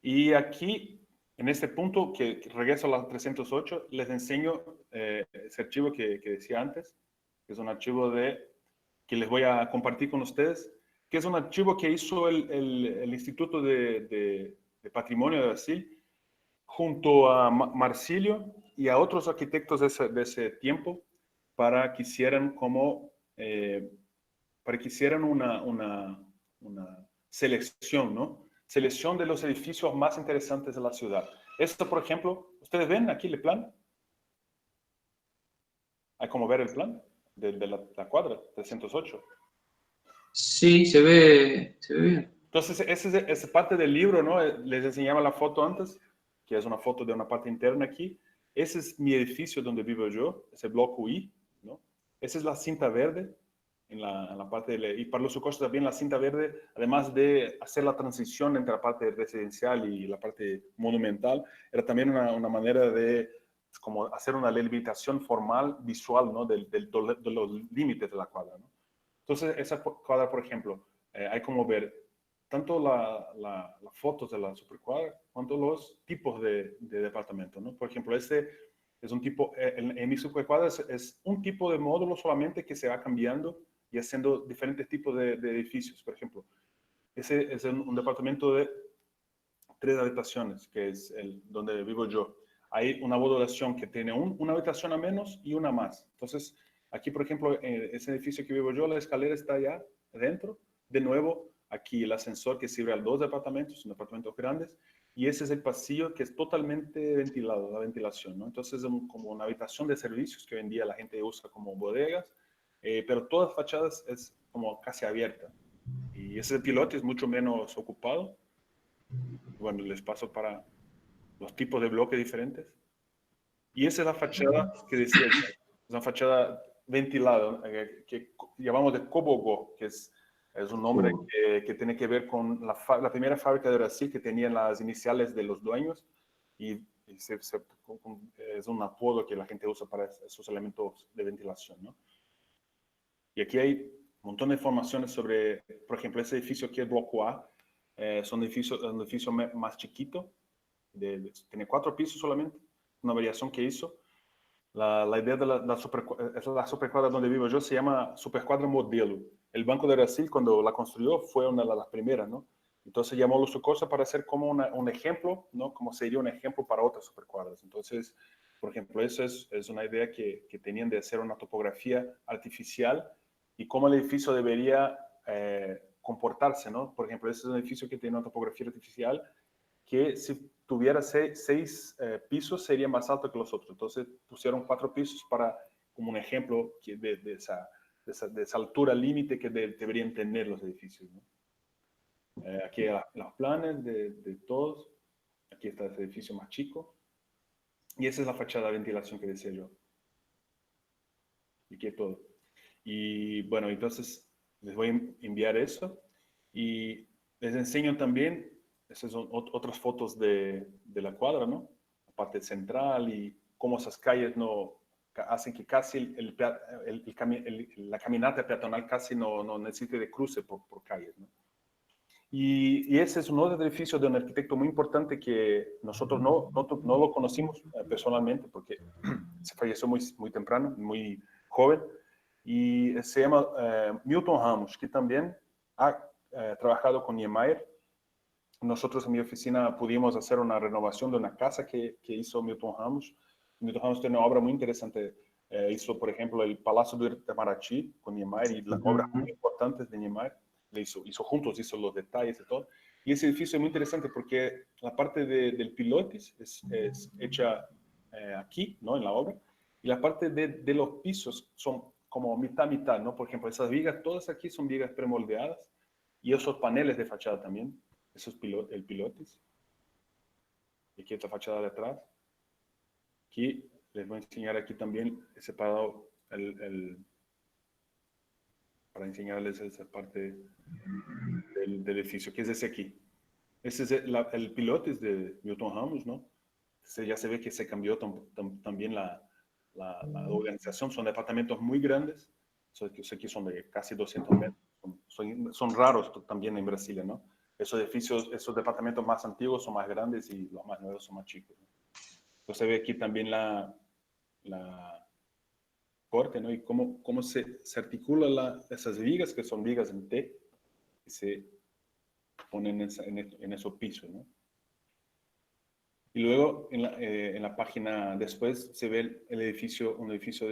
Y aquí, en este punto, que regreso a la 308, les enseño ese archivo que decía antes, que es un archivo que les voy a compartir con ustedes, que es un archivo que hizo el Instituto de Patrimonio de Brasil junto a Marsilio y a otros arquitectos de ese tiempo para que hicieran una selección, ¿no? Selección de los edificios más interesantes de la ciudad. Esto, por ejemplo, ¿ustedes ven aquí el plan? Hay como ver el plan de la cuadra, 308. Sí, se ve bien. Entonces, esa es parte del libro, ¿no? Les enseñaba la foto antes, que es una foto de una parte interna aquí. Ese es mi edificio donde vivo yo, ese bloque I, ¿no? Esa es la cinta verde en la parte y para los sucos también la cinta verde, además de hacer la transición entre la parte residencial y la parte monumental, era también una manera de como hacer una delimitación formal, visual, ¿no? De los límites de la cuadra, ¿no? Entonces, esa cuadra, por ejemplo, hay como ver tanto las fotos de la supercuadra, cuanto los tipos de departamento, ¿no? Por ejemplo, este es un tipo, en mi supercuadra es un tipo de módulo solamente que se va cambiando y haciendo diferentes tipos de edificios. Por ejemplo, ese es un departamento de 3 habitaciones, que es donde vivo yo. Hay una modulación que tiene una habitación a menos y una más. Entonces, aquí, por ejemplo, en ese edificio que vivo yo, la escalera está allá adentro. De nuevo, aquí el ascensor que sirve a 2 departamentos, son departamentos grandes, y ese es el pasillo que es totalmente ventilado, la ventilación, ¿no? Entonces, es como una habitación de servicios que hoy en día la gente usa como bodegas, pero todas fachadas es como casi abierta. Y ese pilote es mucho menos ocupado. Bueno, les paso para los tipos de bloques diferentes. Y esa es la fachada que decía yo. Es una fachada ventilada, que llamamos de Cobogó, que es un nombre que tiene que ver con la primera fábrica de Brasil que tenía las iniciales de los dueños y es un apodo que la gente usa para esos elementos de ventilación, ¿no? Y aquí hay un montón de informaciones sobre, por ejemplo, ese edificio aquí, el Bloco A, es un edificio más chiquito, tiene 4 pisos solamente, una variación que hizo. La idea de la supercuadra donde vivo yo se llama Supercuadra Modelo. El Banco de Brasil, cuando la construyó, fue una de las primeras, ¿no? Entonces llamó a su cosa para hacer como un ejemplo, ¿no? Como sería un ejemplo para otras supercuadras. Entonces, por ejemplo, eso es una idea que tenían de hacer una topografía artificial y cómo el edificio debería comportarse, ¿no? Por ejemplo, ese es un edificio que tiene una topografía artificial que si tuviera 6 pisos sería más alto que los otros. Entonces pusieron 4 pisos como un ejemplo de esa altura límite que deberían tener los edificios, ¿no? Aquí los planes de todos. Aquí está ese edificio más chico. Y esa es la fachada de ventilación que decía yo. Y aquí todo. Y bueno, entonces les voy a enviar eso. Y Les enseño también, esas son otras fotos de la cuadra, ¿no? La parte central y cómo esas calles no hacen que casi la caminata peatonal casi no necesite de cruce por calles, ¿no? Y ese es un otro edificio de un arquitecto muy importante que nosotros no lo conocimos personalmente porque se falleció muy temprano, muy joven, y se llama Milton Ramos, que también ha trabajado con Niemeyer. Nosotros en mi oficina pudimos hacer una renovación de una casa que hizo Milton Ramos. Milton Ramos tiene una obra muy interesante. Hizo, por ejemplo, el Palacio de Itamaraty con Niemeyer y las obras muy importantes de Niemeyer. Hizo juntos, hizo los detalles y todo. Y ese edificio es muy interesante porque la parte del pilotis es hecha aquí, ¿no? En la obra. Y la parte de los pisos son como mitad, ¿no? Por ejemplo, esas vigas, todas aquí son vigas premoldeadas. Y esos paneles de fachada también. Eso es el pilotis. Y aquí esta fachada de atrás. Aquí les voy a enseñar aquí también he separado para enseñarles esa parte del edificio, que es ese aquí. Ese es el pilotis de Milton Ramos, ¿no? Ya se ve que se cambió también la organización. Son departamentos muy grandes. Aquí son de casi 200 metros. Son raros también en Brasilia, ¿no? Esos edificios, esos departamentos más antiguos son más grandes y los más nuevos son más chicos, ¿no? Entonces se ve aquí también la corte, ¿no? Y cómo se articulan esas vigas, que son vigas en T, que se ponen en esos pisos, ¿no? Y luego en la página después se ve un edificio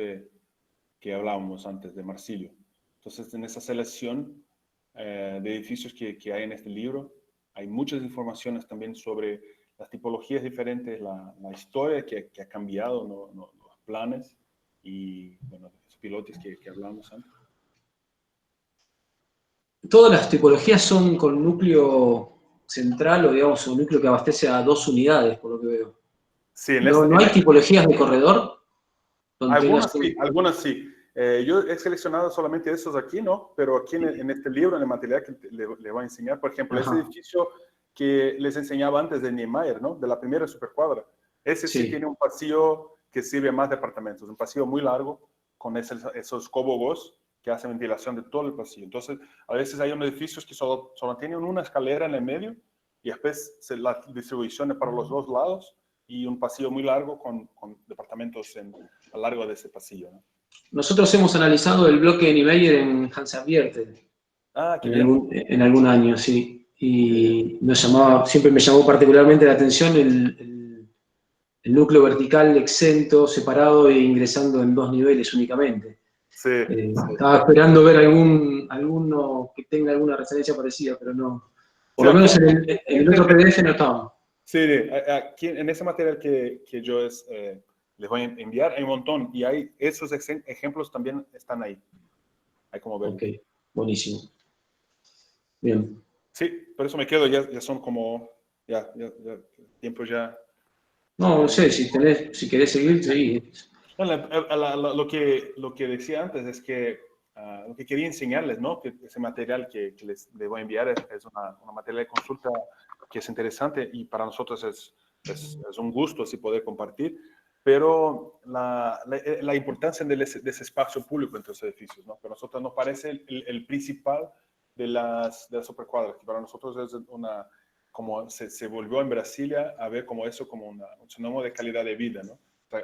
que hablábamos antes, de Marsilio. Entonces en esa selección de edificios que hay en este libro, hay muchas informaciones también sobre las tipologías diferentes, la historia que ha cambiado, los planes y bueno, los pilotos que hablamos antes. Todas las tipologías son con núcleo central o digamos un núcleo que abastece a 2 unidades, por lo que veo. Sí, ¿No hay tipologías de corredor? Algunas sí. Yo he seleccionado solamente esos aquí, ¿no? Pero aquí en este libro, en el material que le voy a enseñar, por ejemplo, ese edificio que les enseñaba antes de Niemeyer, ¿no? De la primera supercuadra. Ese sí tiene un pasillo que sirve a más departamentos, un pasillo muy largo con esos cobogos que hacen ventilación de todo el pasillo. Entonces, a veces hay unos edificios que solo tienen una escalera en el medio y después la distribución es para los dos lados y un pasillo muy largo con departamentos a lo largo de ese pasillo, ¿no? Nosotros hemos analizado el bloque de Niemeyer en Hansa Viertel en algún año, sí. Y siempre me llamó particularmente la atención el núcleo vertical exento, separado e ingresando en 2 niveles únicamente. Sí. Estaba esperando ver alguno que tenga alguna referencia parecida, pero no. Por lo menos en el otro PDF no estaba. Sí, aquí en ese material que yo les voy a enviar hay un montón y esos ejemplos también están ahí. Hay como ver. Ok, buenísimo. Bien. Sí, por eso me quedo, ya son como, ya tiempo ya. No sé, si querés seguir, seguí. Lo que decía antes es que lo que quería enseñarles, ¿no? Que ese material que les voy a enviar es una material de consulta que es interesante y para nosotros es un gusto así poder compartir, pero la importancia de ese espacio público entre los edificios, ¿no? Para nosotros nos parece el principal de las supercuadras, que para nosotros es como se volvió en Brasilia a ver como eso como un sinónimo de calidad de vida, ¿no?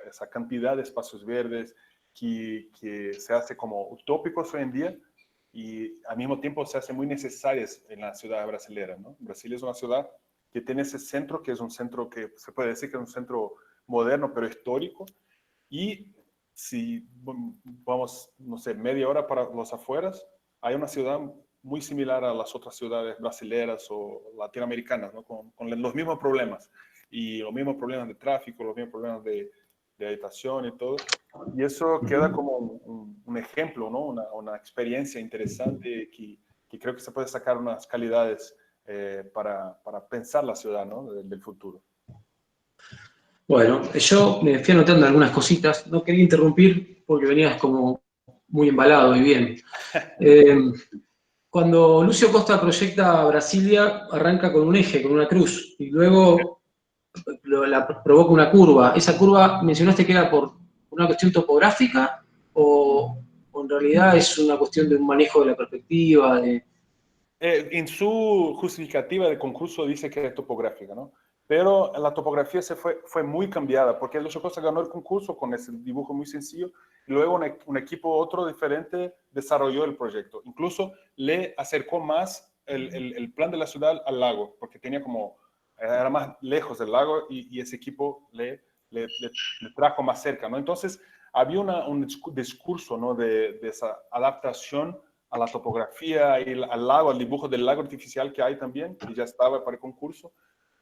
Esa cantidad de espacios verdes que se hace como utópicos hoy en día y al mismo tiempo se hacen muy necesarias en la ciudad brasileña, ¿no? Brasil es una ciudad que tiene ese centro, que es un centro que se puede decir que es un centro moderno, pero histórico, y si vamos, no sé, media hora para los afueras, hay una ciudad muy similar a las otras ciudades brasileñas o latinoamericanas, ¿no? Con los mismos problemas, y los mismos problemas de tráfico, los mismos problemas de habitación y todo. Y eso queda como un ejemplo, ¿no? Una experiencia interesante que creo que se puede sacar unas calidades para pensar la ciudad, ¿no? del futuro. Bueno, yo me fui anotando algunas cositas. No quería interrumpir porque venías como muy embalado y bien. Cuando Lucio Costa proyecta Brasilia, arranca con un eje, con una cruz, y luego provoca una curva. ¿Esa curva mencionaste que era por una cuestión topográfica o en realidad es una cuestión de un manejo de la perspectiva? En su justificativa de concurso dice que es topográfica, ¿no? Pero la topografía fue muy cambiada, porque Lucio Costa ganó el concurso con ese dibujo muy sencillo, y luego un equipo otro diferente desarrolló el proyecto. Incluso le acercó más el plan de la ciudad al lago, porque tenía como, era más lejos del lago, y ese equipo le trajo más cerca, ¿no? Entonces, había un discurso, ¿no? de esa adaptación a la topografía y al lago, al dibujo del lago artificial que hay también, que ya estaba para el concurso,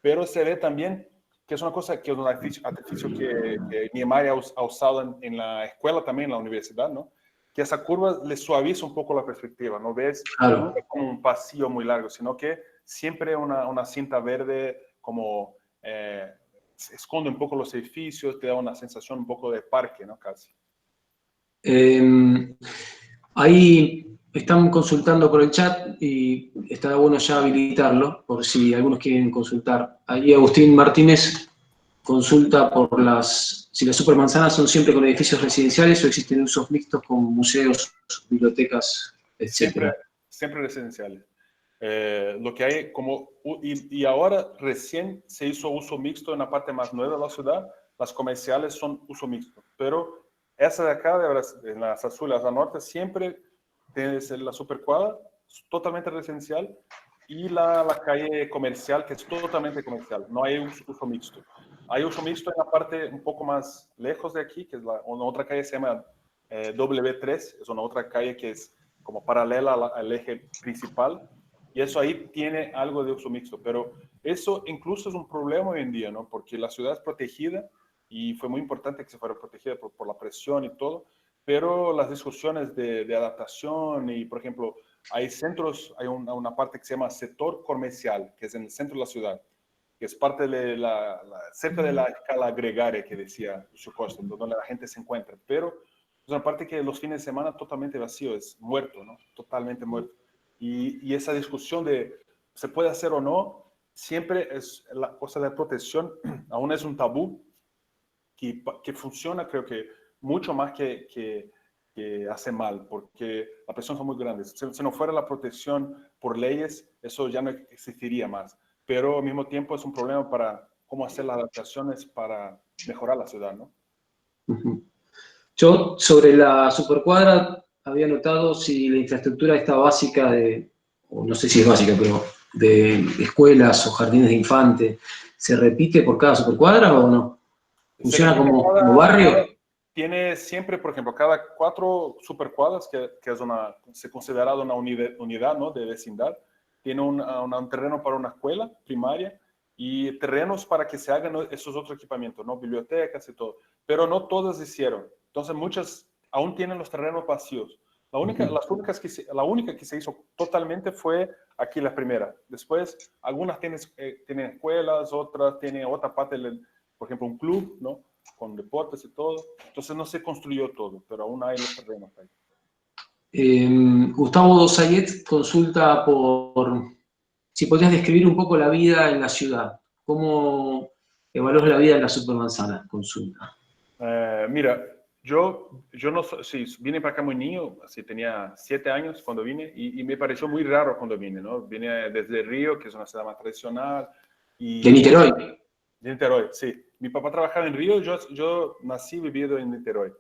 pero se ve también que es una cosa que es un artificio que Niemeyer ha usado en la escuela también, en la universidad, ¿no? Que esa curva le suaviza un poco la perspectiva, no ves Claro. como un pasillo muy largo, sino que siempre una cinta verde como esconde un poco los edificios, te da una sensación un poco de parque, ¿no? Casi. Ahí están consultando por el chat y está bueno ya habilitarlo, por si algunos quieren consultar. Ahí Agustín Martínez consulta por si las supermanzanas son siempre con edificios residenciales o existen usos mixtos con museos, bibliotecas, etc. Siempre residenciales. Lo que hay y ahora recién se hizo uso mixto en la parte más nueva de la ciudad, las comerciales son uso mixto, pero esa de acá, en las azules, la norte, siempre tienes la supercuadra, totalmente residencial, y la calle comercial, que es totalmente comercial, no hay uso mixto. Hay uso mixto en la parte un poco más lejos de aquí, que es una otra calle se llama W3, es una otra calle que es como paralela al eje principal, y eso ahí tiene algo de uso mixto, pero eso incluso es un problema hoy en día, ¿no? Porque la ciudad es protegida y fue muy importante que se fuera protegida por la presión y todo, pero las discusiones de adaptación y, por ejemplo, hay centros, hay una parte que se llama sector comercial, que es en el centro de la ciudad, que es parte de cerca de la escala gregaria que decía Lucio Costa, donde la gente se encuentra, pero es una parte que los fines de semana totalmente vacío, es muerto, ¿no? Totalmente muerto. Y esa discusión de se puede hacer o no, siempre es la cosa de protección, aún es un tabú que funciona, creo que mucho más que hace mal, porque la presión es muy grande. Si no fuera la protección por leyes, eso ya no existiría más. Pero al mismo tiempo es un problema para cómo hacer las adaptaciones para mejorar la ciudad, ¿no? Yo sobre la supercuadra había notado si la infraestructura está básica o no sé si es básica, pero de escuelas o jardines de infantes, ¿se repite por cada supercuadra o no? ¿Funciona como barrio? Tiene siempre, por ejemplo, cada 4 supercuadras, que se considera una unidad, ¿no? De vecindad, tiene un terreno para una escuela primaria y terrenos para que se hagan esos otros equipamientos, ¿no? Bibliotecas y todo. Pero no todas hicieron. Entonces, muchas aún tienen los terrenos vacíos. La única que se hizo totalmente fue aquí la primera. Después, algunas tienen escuelas, otras tienen otra parte, por ejemplo, un club, ¿no? Con deportes y todo. Entonces no se construyó todo, pero aún hay los terrenos ahí. Gustavo Sayet consulta por si podrías describir un poco la vida en la ciudad. ¿Cómo evalúas la vida en la supermanzana? Consulta. Mira, yo no sí, vine para acá muy niño, así tenía 7 años cuando vine y me pareció muy raro cuando vine, ¿no? Vine desde Río, que es una ciudad más tradicional. ¿De Niterói? De Niterói, sí. Mi papá trabajaba en Río, yo nací viviendo en Niterói.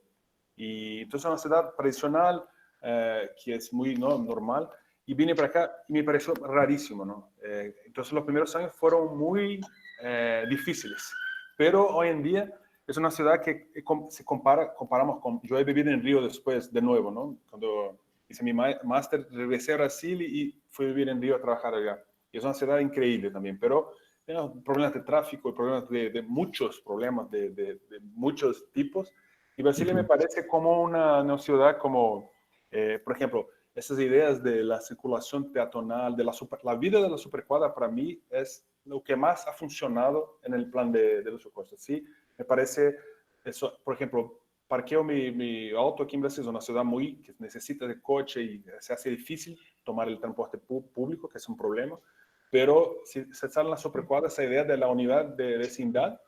Y entonces es una ciudad tradicional que es muy, ¿no? normal. Y vine para acá y me pareció rarísimo, ¿no? Entonces los primeros años fueron muy difíciles. Pero hoy en día es una ciudad que comparamos con... Yo he vivido en Río después, de nuevo, ¿no? Cuando hice mi máster, regresé a Brasil y fui a vivir en Río a trabajar allá. Y es una ciudad increíble también, pero tiene problemas de tráfico, problemas de muchos problemas de muchos tipos. Y Brasilia me parece como una ciudad como, por ejemplo, esas ideas de la circulación peatonal, la vida de la supercuadra para mí es lo que más ha funcionado en el plan de Lucio Costa. Sí, me parece, eso, por ejemplo, parqueo mi auto aquí en Brasil, es una ciudad muy que necesita de coche y se hace difícil. tomar el transporte público, que es un problema, pero si se sale en la sobrecuadra, esa idea de la unidad de vecindad,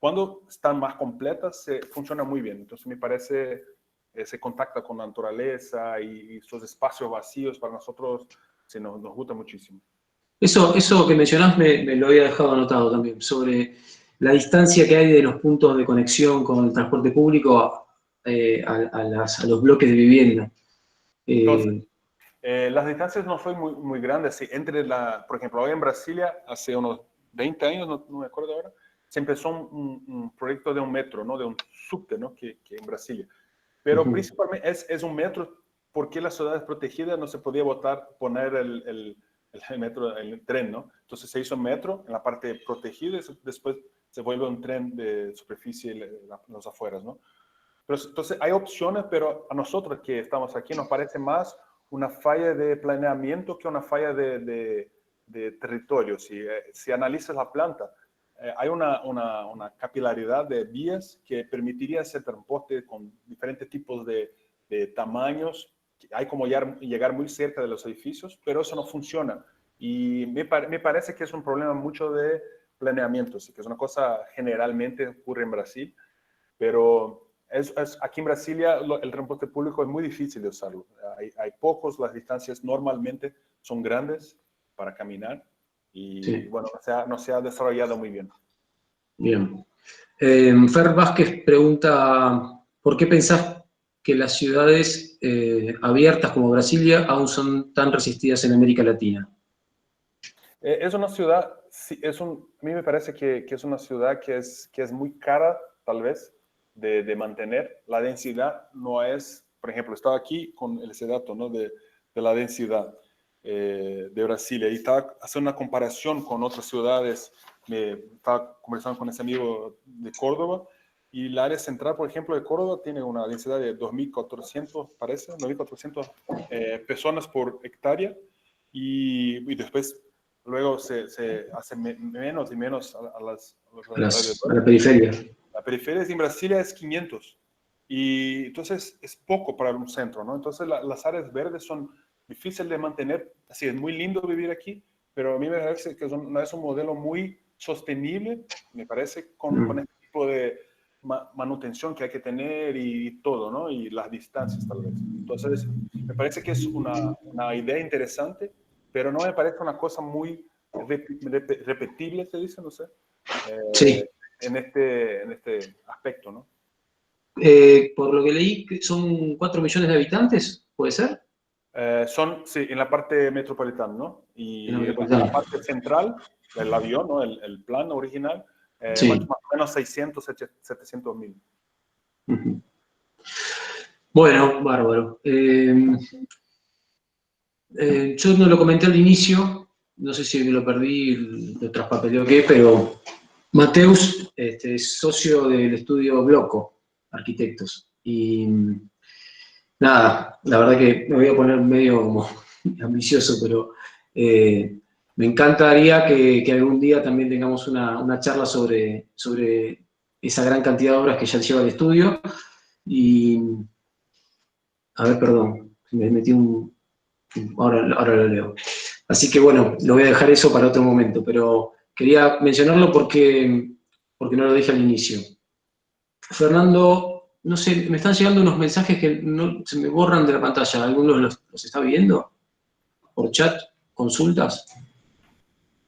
cuando están más completas, funciona muy bien. Entonces me parece, se contacta con la naturaleza y esos espacios vacíos para nosotros nos gusta muchísimo. Eso que mencionás me lo había dejado anotado también, sobre la distancia que hay de los puntos de conexión con el transporte público a los bloques de vivienda. Entonces, las distancias no son muy grandes. Sí, por ejemplo, hoy en Brasilia, hace unos 20 años, no me acuerdo ahora, se empezó un proyecto de un metro, ¿no? De un subte, ¿no? Que en Brasilia. Pero principalmente es un metro porque las ciudades protegidas no se podía poner el metro, el tren, ¿no? Entonces se hizo un metro en la parte protegida y después se vuelve un tren de superficie en las afueras, ¿no? Pero, entonces hay opciones, pero a nosotros que estamos aquí nos parece más una falla de planeamiento que una falla de territorio. Si analizas la planta, hay una capilaridad de vías que permitiría hacer transporte con diferentes tipos de tamaños. Hay como llegar muy cerca de los edificios, pero eso no funciona. Y me parece que es un problema mucho de planeamiento, sí, que es una cosa generalmente ocurre en Brasil, pero aquí en Brasilia el transporte público es muy difícil de usarlo. Hay pocos, las distancias normalmente son grandes para caminar y Sí. bueno, no se ha desarrollado muy bien. Bien. Fer Vázquez pregunta, ¿por qué pensás que las ciudades abiertas como Brasilia aún son tan resistidas en América Latina? Es una ciudad, sí, a mí me parece que es una ciudad que es muy cara, tal vez, de mantener. La densidad no es, por ejemplo, estaba aquí con ese dato, ¿no? de la densidad de Brasilia y estaba haciendo una comparación con otras ciudades. Estaba conversando con ese amigo de Córdoba y el área central, por ejemplo, de Córdoba tiene una densidad de 2.400, parece, 2.400 personas por hectárea y después luego se hace menos y menos a la periferia. La periferia en Brasilia es 500. Y entonces es poco para un centro, ¿no? Entonces las áreas verdes son difíciles de mantener. Así es muy lindo vivir aquí, pero a mí me parece que no es un modelo muy sostenible, me parece, con este tipo de manutención que hay que tener y todo, ¿no? Y las distancias, tal vez. Entonces, me parece que es una idea interesante, pero no me parece una cosa muy repetible, se dice, no sé, Sí. en este aspecto, ¿no? Por lo que leí, son 4 millones de habitantes, ¿puede ser? Sí, en la parte metropolitana, ¿no? Y En en la parte central, el avión, ¿no? El plan original, sí. más o menos 600, 700 mil. Bueno, bárbaro. Yo no lo comenté al inicio, no sé si me lo perdí, lo traspapelé o qué, pero Mateus es socio del estudio Bloco, Arquitectos. Y nada, la verdad que me voy a poner medio como ambicioso, pero me encantaría que algún día también tengamos una charla sobre esa gran cantidad de obras que ya lleva el estudio. Y, a ver, perdón, me metí ahora lo leo. Así que bueno, lo voy a dejar eso para otro momento, pero quería mencionarlo porque no lo dije al inicio. Fernando, no sé, me están llegando unos mensajes que no, se me borran de la pantalla. ¿Alguno los está viendo? ¿Por chat? ¿Consultas?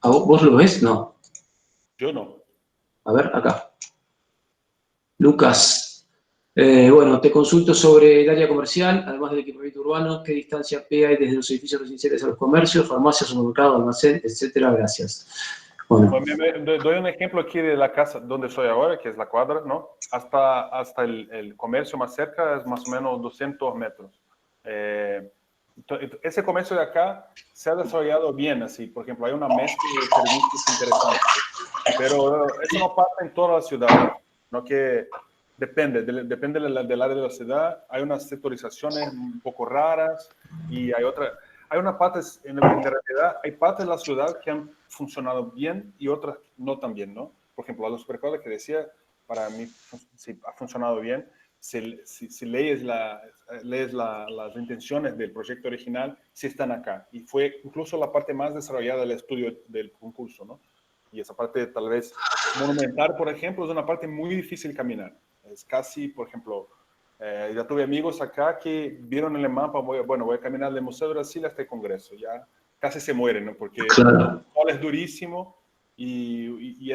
¿Vos lo ves? No. Yo no. A ver, acá. Lucas. Bueno, te consulto sobre el área comercial, además del equipamiento urbano, qué distancia P hay desde los edificios residenciales a los comercios, farmacias, supermercados, almacén, etcétera. Gracias. Bueno. Doy un ejemplo aquí de la casa donde estoy ahora, que es la cuadra, ¿no? Hasta el comercio más cerca es más o menos 200 metros. Ese comercio de acá se ha desarrollado bien, así. Por ejemplo, hay una mezcla de servicios interesantes. Pero eso no pasa en toda la ciudad, ¿no? Que depende del área de la ciudad. Hay unas sectorizaciones un poco raras y hay una parte, en realidad, hay partes de la ciudad que han funcionado bien y otras no tan bien, ¿no? Por ejemplo, la supercuadra que decía, para mí sí ha funcionado bien, si lees las intenciones del proyecto original, sí están acá. Y fue incluso la parte más desarrollada del estudio del concurso, ¿no? Y esa parte, tal vez, monumental, por ejemplo, es una parte muy difícil de caminar. Es casi, por ejemplo, ya tuve amigos acá que vieron en el mapa, voy a caminar del Museo de Brasil hasta el Congreso. Ya casi se mueren, ¿no? Porque claro. el sol es durísimo y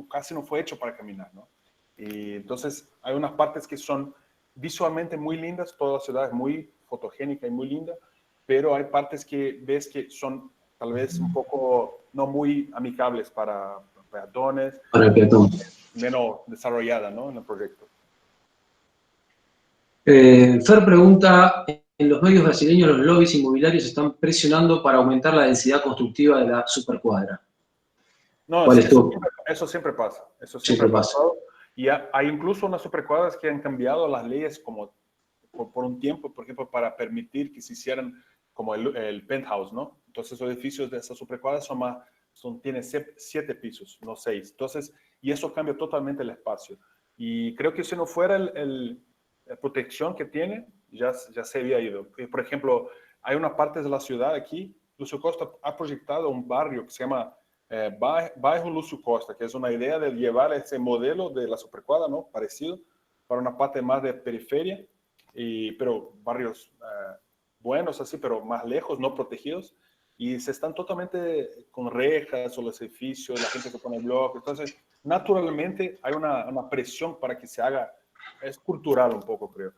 casi no fue hecho para caminar, ¿no? Y entonces hay unas partes que son visualmente muy lindas, toda la ciudad es muy fotogénica y muy linda, pero hay partes que ves que son tal vez un poco no muy amigables para peatones, Para el peatón. menos desarrollada, ¿no? En el proyecto. Fer pregunta, en los medios brasileños los lobbies inmobiliarios están presionando para aumentar la densidad constructiva de la supercuadra. No, ¿Cuál sí, es tu? eso siempre pasa. Eso Siempre ha pasa. pasado. Y hay incluso unas supercuadras que han cambiado las leyes como por un tiempo, por ejemplo, para permitir que se hicieran como el penthouse, ¿no? Entonces los edificios de esas supercuadras tienen 7 pisos, no 6. Entonces, y eso cambia totalmente el espacio. Y creo que si no fuera la protección que tiene, ya se había ido. Por ejemplo, hay unas partes de la ciudad aquí, Lúcio Costa ha proyectado un barrio que se llama Bairro Lúcio Costa, que es una idea de llevar ese modelo de la supercuadra, ¿no? Parecido, para una parte más de periferia, pero barrios buenos así, pero más lejos, no protegidos, y se están totalmente con rejas o los edificios, la gente se pone bloques. Entonces, naturalmente hay una presión para que se haga, es cultural un poco, creo.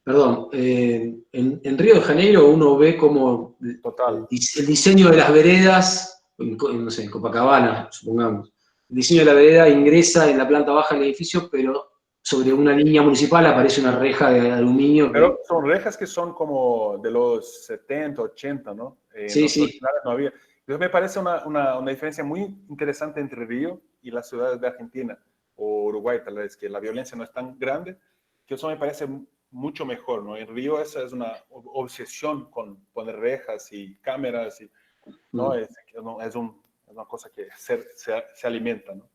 Perdón, en Río de Janeiro uno ve como Total. el diseño de las veredas, no sé, en Copacabana, supongamos, el diseño de la vereda ingresa en la planta baja del edificio, pero sobre una línea municipal aparece una reja de aluminio. Pero son rejas que son como de los 70, 80, ¿no? Sí, los sí. originales no había. Entonces me parece una diferencia muy interesante entre Río y las ciudades de Argentina o Uruguay, tal vez, que la violencia no es tan grande, que eso me parece mucho mejor, ¿no? En Río esa es una obsesión con poner rejas y cámaras, ¿no? Es una cosa que se alimenta, ¿no?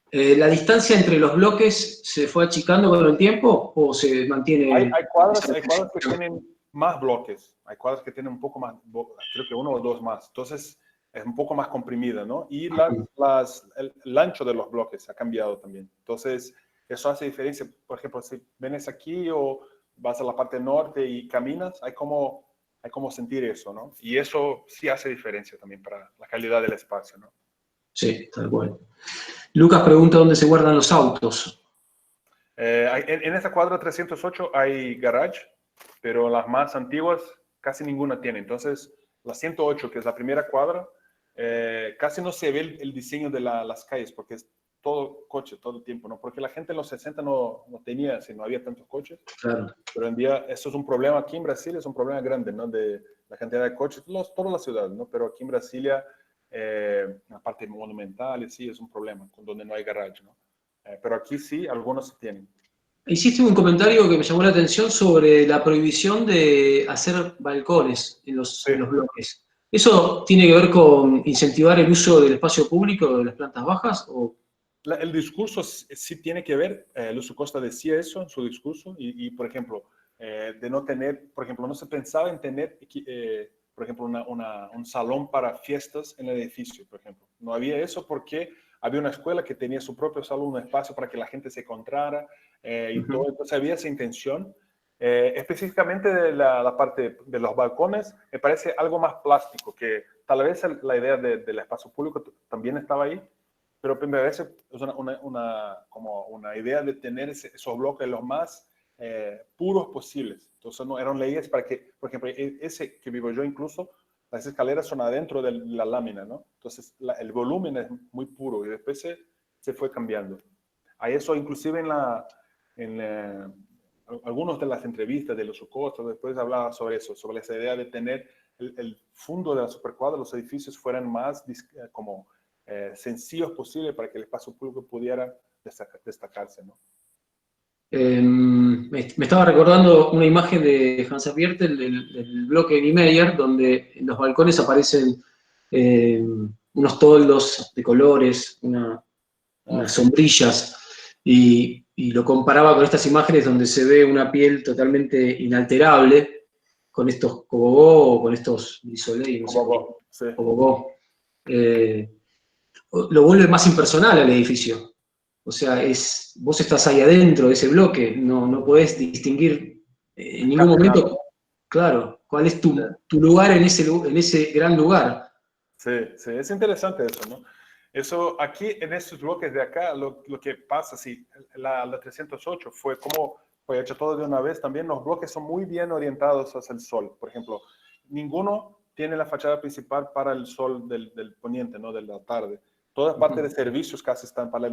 ¿La distancia entre los bloques se fue achicando con el tiempo o se mantiene? Hay cuadras que tienen más bloques, hay cuadras que tienen un poco más, creo que 1 o 2 más, entonces es un poco más comprimida, ¿no? Y el ancho de los bloques ha cambiado también, entonces eso hace diferencia. Por ejemplo, si vienes aquí o vas a la parte norte y caminas, hay como sentir eso, ¿no? Y eso sí hace diferencia también para la calidad del espacio, ¿no? Sí, tal cual. Lucas pregunta dónde se guardan los autos. En esta cuadra 308 hay garage, pero las más antiguas casi ninguna tiene. Entonces, la 108, que es la primera cuadra, casi no se ve el diseño de las calles, porque es todo coche, todo el tiempo, ¿no? Porque la gente en los 60 no tenía, no había tantos coches. Claro. Pero hoy en día, eso es un problema aquí en Brasil, es un problema grande, ¿no? De la cantidad de coches, toda la ciudad, ¿no? Pero aquí en Brasilia, la parte monumental, sí, es un problema, donde no hay garage, ¿no? Pero aquí sí, algunos sí tienen. Hiciste un comentario que me llamó la atención sobre la prohibición de hacer balcones en los bloques. ¿Eso tiene que ver con incentivar el uso del espacio público de las plantas bajas? ¿O? El discurso sí tiene que ver, Lúcio Costa decía eso en su discurso, y por ejemplo, de no tener, por ejemplo, no se pensaba en tener, por ejemplo, un salón para fiestas en el edificio, por ejemplo. No había eso porque había una escuela que tenía su propio salón, un espacio para que la gente se encontrara y todo. Entonces había esa intención. Específicamente de la parte de los balcones, me parece algo más plástico, que tal vez la idea del espacio público también estaba ahí, pero me parece es como una idea de tener esos bloques los más puros posibles. Entonces no eran leyes para que, por ejemplo, ese que vivo yo incluso, las escaleras son adentro de la lámina, ¿no? Entonces el volumen es muy puro y después se fue cambiando. Hay eso inclusive en algunas de las entrevistas de los Costa, después hablaba sobre eso, sobre esa idea de tener el fondo de la supercuadra, los edificios fueran más como sencillos posible para que el espacio público pudiera destacarse, ¿no? Me estaba recordando una imagen de Hansa Viertel del bloque Niemeyer, donde en los balcones aparecen unos toldos de colores, unas sombrillas. y lo comparaba con estas imágenes donde se ve una piel totalmente inalterable, con estos cobogó o con estos bisolei, no sé, Sí. cobogó. Lo vuelve más impersonal al edificio. O sea, vos estás ahí adentro de ese bloque, no podés distinguir en ningún momento, claro, cuál es tu lugar en ese gran lugar. Sí, sí, es interesante eso, ¿no? Eso, aquí en estos bloques de acá, lo que pasa, sí, la 308 fue como fue hecho todo de una vez, también los bloques son muy bien orientados hacia el sol. Por ejemplo, ninguno tiene la fachada principal para el sol del poniente, ¿no? De la tarde. Toda parte de servicios casi están para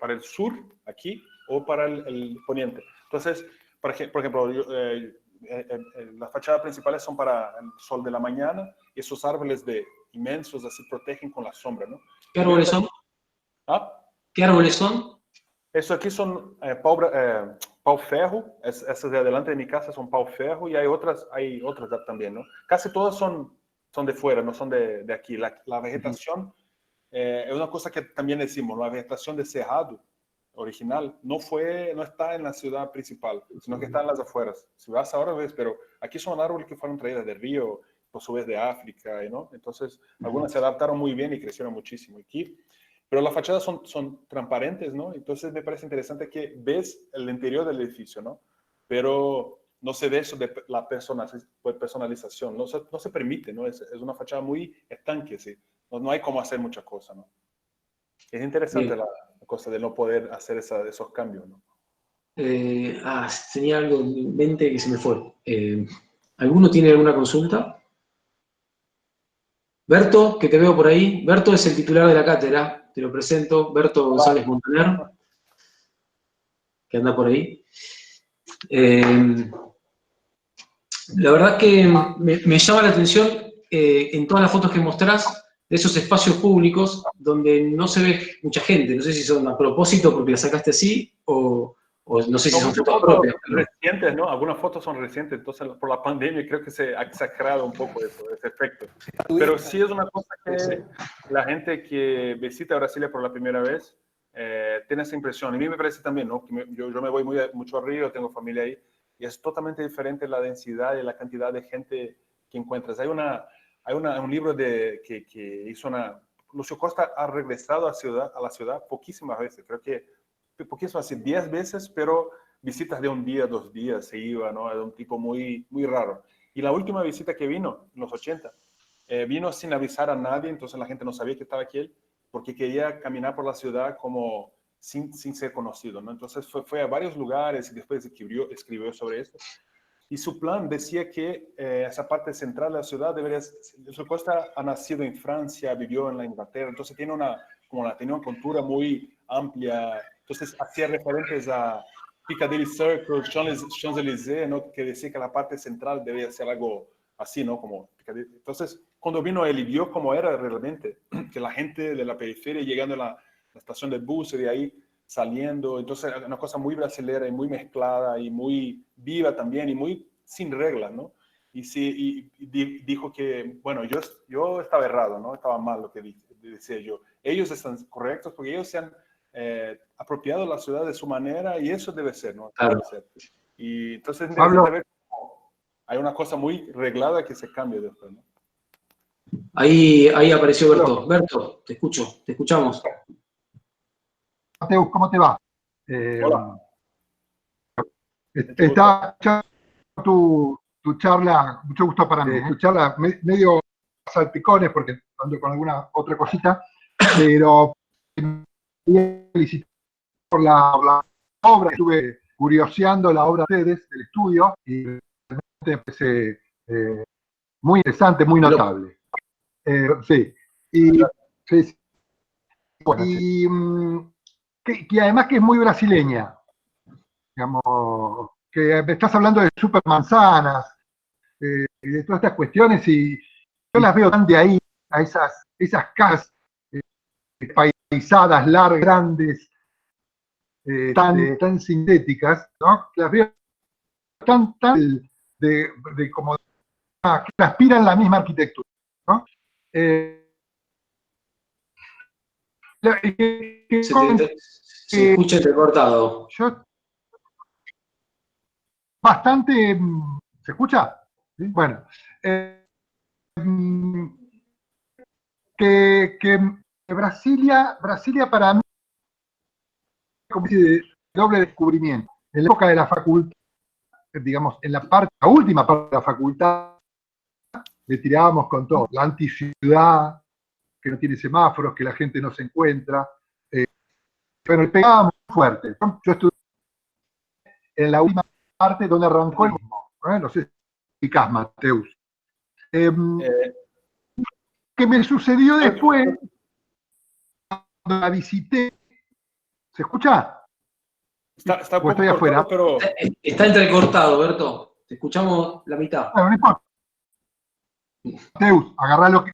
el sur, aquí, o para el poniente. Entonces, por ejemplo, las fachadas principales son para el sol de la mañana, y esos árboles inmensos así protegen con la sombra, ¿no? ¿Qué árboles son? ¿Ah? ¿Qué árboles son? Eso aquí son pau-ferro, esas de adelante de mi casa son pau-ferro, y hay otras también, ¿no? Casi todas son de fuera, no son de aquí. La vegetación es una cosa que también decimos, la vegetación de Cerrado original no está en la ciudad principal, sino que está en las afueras. Si vas ahora ves, pero aquí son árboles que fueron traídas de Río, por su vez de África, ¿no? Entonces, algunas se adaptaron muy bien y crecieron muchísimo aquí. Pero las fachadas son transparentes, ¿no? Entonces me parece interesante que ves el interior del edificio, ¿no? Pero no se ve eso de la personalización, no se permite, ¿no? Es una fachada muy estanque, ¿sí? No hay cómo hacer mucha cosa, ¿no? Es interesante la cosa de no poder hacer esos cambios, ¿no? Tenía algo en mente que se me fue. ¿Alguno tiene alguna consulta? Berto, que te veo por ahí. Berto es el titular de la cátedra, te lo presento. Berto González Montaner, que anda por ahí. La verdad que me llama la atención en todas las fotos que mostrás de esos espacios públicos donde no se ve mucha gente. No sé si son a propósito porque las sacaste así o no sé si son fotos propias. Pero... recientes, ¿no? Algunas fotos son recientes, entonces por la pandemia creo que se ha exagerado un poco ese efecto. Pero sí es una cosa que la gente que visita Brasilia por la primera vez tiene esa impresión. Y a mí me parece también, ¿no? Que yo me voy mucho a Río, tengo familia ahí, y es totalmente diferente la densidad y la cantidad de gente que encuentras. Hay un libro que hizo Lúcio Costa ha regresado a la ciudad poquísimas veces, creo que poquísimas, así 10 veces, pero visitas de un día, 2 días, se iba, ¿no? Era un tipo muy, muy raro. Y la última visita que vino, en los 80, vino sin avisar a nadie, entonces la gente no sabía que estaba aquí él, porque quería caminar por la ciudad como sin ser conocido, ¿no? Entonces fue a varios lugares y después escribió sobre eso. Y su plan decía que esa parte central de la ciudad Lúcio Costa ha nacido en Francia, vivió en la Inglaterra, entonces tenía una cultura muy amplia. Entonces hacía referentes a Piccadilly Circle, Champs-Élysées, ¿no? Que decía que la parte central debía ser algo así, ¿no? Como Piccadilly. Entonces, cuando vino él y vio cómo era realmente, que la gente de la periferia llegando a la estación de bus y de ahí saliendo, entonces una cosa muy brasilera y muy mezclada y muy viva también y muy sin reglas, ¿no? Y, sí, dijo que, bueno, yo estaba errado, ¿no? Estaba mal lo que decía yo. Ellos están correctos porque ellos se han apropiado la ciudad de su manera y eso debe ser, ¿no? Claro. Debe ser. Y entonces es interesante ver cómo hay una cosa muy reglada que se cambia después, ¿no? Ahí apareció Berto. Berto, te escucho, te escuchamos. Mateus, ¿cómo te va? Hola. Está tu charla, mucho gusto para mí, tu charla medio salpicones porque ando con alguna otra cosita, pero felicito por la obra, estuve curioseando la obra de ustedes, del estudio, y realmente me parece muy interesante, muy notable. Sí. Y además que es muy brasileña. Digamos, que me estás hablando de supermanzanas, y de todas estas cuestiones, y yo las veo tan de ahí, a esas casas paisadas, largas, grandes, tan sintéticas, ¿no? Las veo tan de como que aspiran la misma arquitectura, ¿no? Se escucha entrecortado. Yo bastante... ¿Se escucha? ¿Sí? Bueno. Que Brasilia para mí como de doble descubrimiento. En la época de la facultad, digamos, en la última parte de la facultad, le tirábamos con todo. La anticiudad, que no tiene semáforos, que la gente no se encuentra. Pero le pegábamos fuerte. Yo estudié en la última parte donde arrancó el mismo. No sé si explicás, Mateus. ¿Qué me sucedió después? Cuando la visité. ¿Se escucha? Está un poco estoy afuera, pero... Está entrecortado, Berto. Te escuchamos la mitad. Bueno, no importa. Mateus, agarrá lo que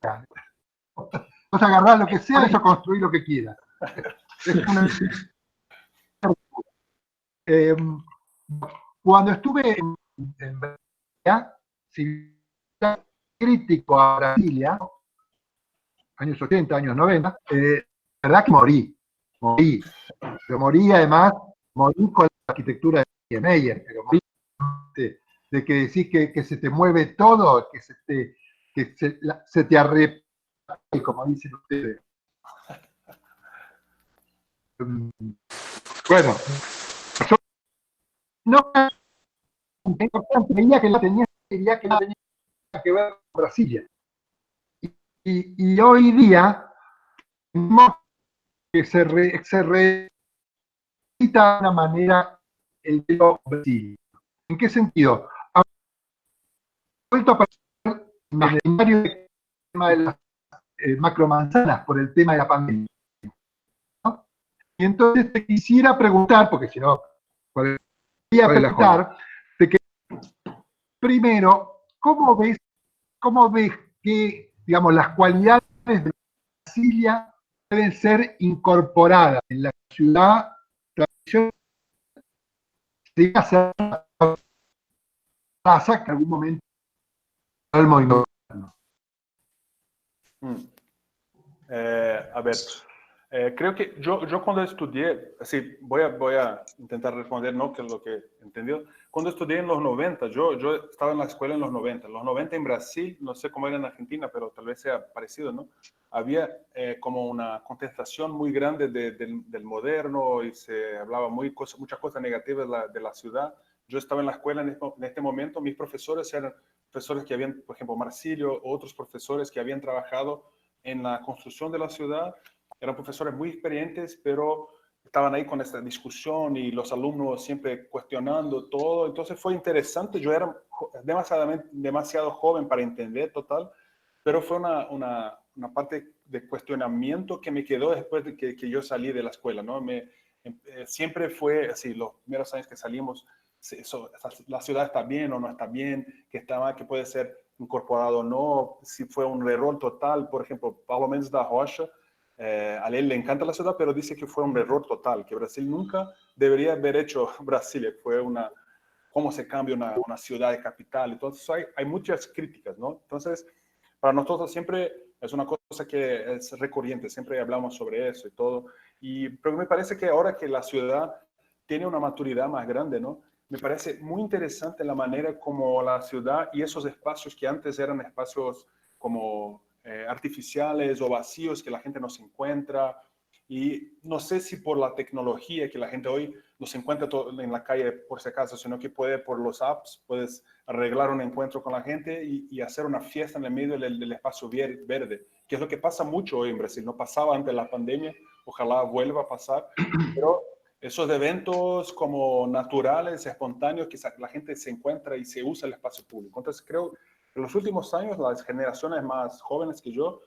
sea. Vos agarrá lo que sea, eso construir lo que quieras. Cuando estuve en Brasilia, si crítico a Brasilia, años 80, años 90, la verdad que morí. Pero morí además, morí con la arquitectura de Niemeyer, pero morí de que decís que se te mueve todo, que se te arrepente, como dicen ustedes. Bueno, yo no creía que no tenía que ver con Brasilia. Y hoy día que se recita de una manera el velo Brasil. ¿En qué sentido? Ha vuelto a aparecer en el escenario del tema de las macromanzanas por el tema de la pandemia, ¿no? Y entonces te quisiera preguntar, porque si no, podría preguntar, de que primero, ¿cómo ves que, digamos, las cualidades de Brasilia deben ser incorporadas en la ciudad tradicional de hacer pasa que en algún momento el movimiento. A ver, creo que yo cuando estudié, así voy a intentar responder, ¿no? Que es lo que entendió. Cuando estudié en los 90, yo estaba en la escuela en los 90. Los 90 en Brasil, no sé cómo era en Argentina, pero tal vez sea parecido, ¿no? Había como una contestación muy grande del moderno y se hablaba muchas cosas negativas de la ciudad. Yo estaba en la escuela en este momento, mis profesores eran profesores que habían, por ejemplo, Marsilio, otros profesores que habían trabajado en la construcción de la ciudad, eran profesores muy experientes, pero estaban ahí con esta discusión y los alumnos siempre cuestionando todo. Entonces fue interesante. Yo era demasiado joven para entender total, pero fue una parte de cuestionamiento que me quedó después de que yo salí de la escuela, ¿no? Siempre fue así, los primeros años que salimos, la ciudad está bien o no está bien, que puede ser incorporado o no, si fue un error total. Por ejemplo, Paulo Mendes da Rocha, a él le encanta la ciudad, pero dice que fue un error total, que Brasil nunca debería haber hecho Brasilia, cómo se cambia una ciudad de capital. Entonces hay muchas críticas, ¿no? Entonces, para nosotros siempre es una cosa que es recurrente, siempre hablamos sobre eso y todo. Pero me parece que ahora que la ciudad tiene una maturidad más grande, ¿no? Me parece muy interesante la manera como la ciudad y esos espacios que antes eran espacios como artificiales o vacíos que la gente no se encuentra. Y no sé si por la tecnología que la gente hoy no se encuentra en la calle por si acaso, sino que por los apps, puedes arreglar un encuentro con la gente y hacer una fiesta en el medio del espacio verde, que es lo que pasa mucho hoy en Brasil. No pasaba antes de la pandemia, ojalá vuelva a pasar, pero esos eventos como naturales, espontáneos, que la gente se encuentra y se usa el espacio público. Entonces creo que en los últimos años las generaciones más jóvenes que yo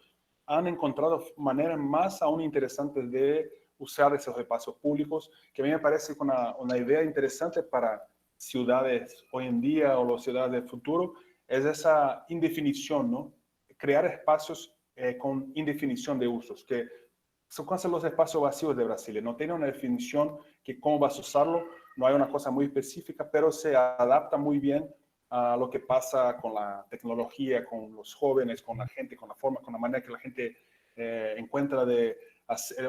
han encontrado maneras más aún interesantes de usar esos espacios públicos, que a mí me parece una idea interesante para ciudades hoy en día o las ciudades del futuro, es esa indefinición, ¿no? Crear espacios con indefinición de usos, que son casi los espacios vacíos de Brasil. No tiene una definición que cómo vas a usarlo, no hay una cosa muy específica, pero se adapta muy bien a lo que pasa con la tecnología, con los jóvenes, con la gente, con la manera que la gente encuentra de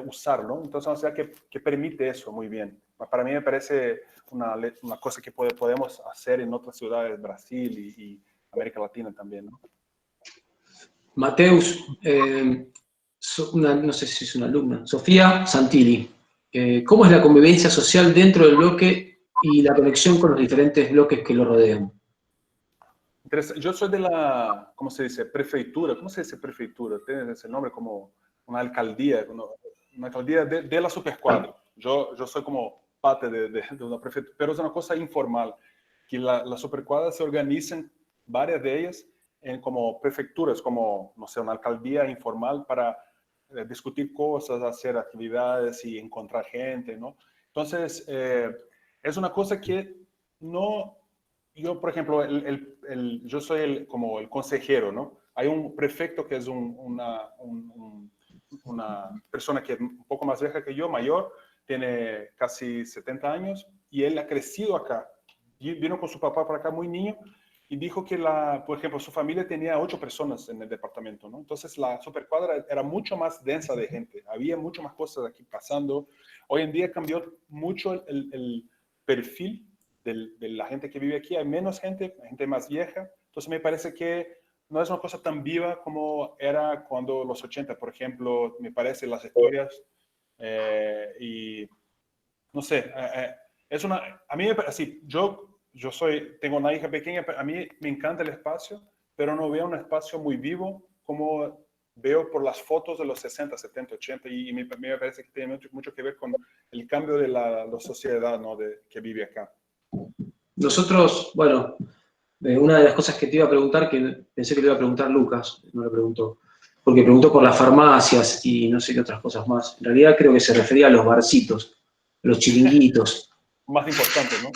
usar, ¿no? Entonces, una ciudad que permite eso muy bien. Para mí me parece una cosa que podemos hacer en otras ciudades de Brasil y América Latina también, ¿no? Mateus, no sé si es una alumna, Sofía Santilli. ¿Cómo es la convivencia social dentro del bloque y la conexión con los diferentes bloques que lo rodean? Yo soy de la, ¿cómo se dice? Prefeitura. ¿Cómo se dice prefeitura? Tiene ese nombre como una alcaldía de la supercuadra. Yo soy como parte de una prefeitura, pero es una cosa informal, que la supercuadra se organizan, varias de ellas, en como prefecturas, como, no sé, una alcaldía informal para discutir cosas, hacer actividades y encontrar gente, ¿no? Entonces, es una cosa que no... Yo, por ejemplo, yo soy como el consejero, ¿no? Hay un prefecto que es una persona que es un poco más vieja que yo, mayor, tiene casi 70 años, y él ha crecido acá. Y vino con su papá para acá muy niño y dijo que, por ejemplo, su familia tenía 8 personas en el departamento, ¿no? Entonces la supercuadra era mucho más densa de gente, había mucho más cosas aquí pasando. Hoy en día cambió mucho el perfil de la gente que vive aquí. Hay menos gente más vieja. Entonces me parece que no es una cosa tan viva como era cuando los 80, por ejemplo, me parece las historias y no sé, a mí me parece así, tengo una hija pequeña, a mí me encanta el espacio, pero no veo un espacio muy vivo como veo por las fotos de los 60, 70, 80, y me parece que tiene mucho que ver con el cambio de la sociedad, ¿no? Que vive acá. Nosotros, bueno, una de las cosas que te iba a preguntar, que pensé que le iba a preguntar Lucas, no le preguntó, porque preguntó por las farmacias y no sé qué otras cosas más. En realidad creo que se refería a los barcitos, los chiringuitos. Más importante, ¿no?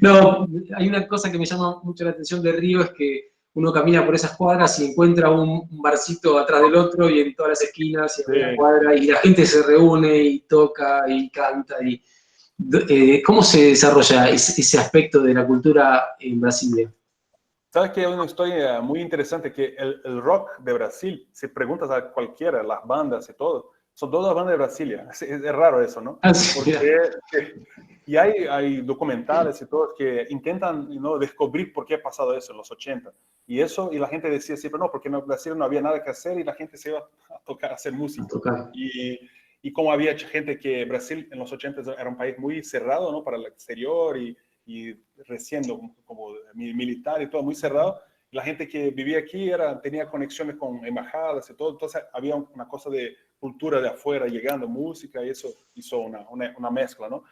No, hay una cosa que me llama mucho la atención de Río, es que uno camina por esas cuadras y encuentra un barcito atrás del otro y en todas las esquinas y en una cuadra, y la gente se reúne y toca y canta. ¿Cómo se desarrolla ese aspecto de la cultura en Brasilia? ¿Sabes que hay una historia muy interesante? Que el rock de Brasil, si preguntas a cualquiera, las bandas y todo, son todas bandas de Brasilia. Es raro eso, ¿no? Y hay documentales y todo que intentan, ¿no?, descubrir por qué ha pasado eso en los 80. Y la gente decía siempre, no, porque en Brasil no había nada que hacer y la gente se iba a tocar, a hacer música. Y como había gente que Brasil en los 80 era un país muy cerrado, ¿no?, para el exterior y recién como militar y todo muy cerrado, la gente que vivía aquí tenía conexiones con embajadas y todo, entonces había una cosa de cultura de afuera llegando, música, y eso hizo una mezcla, ¿no?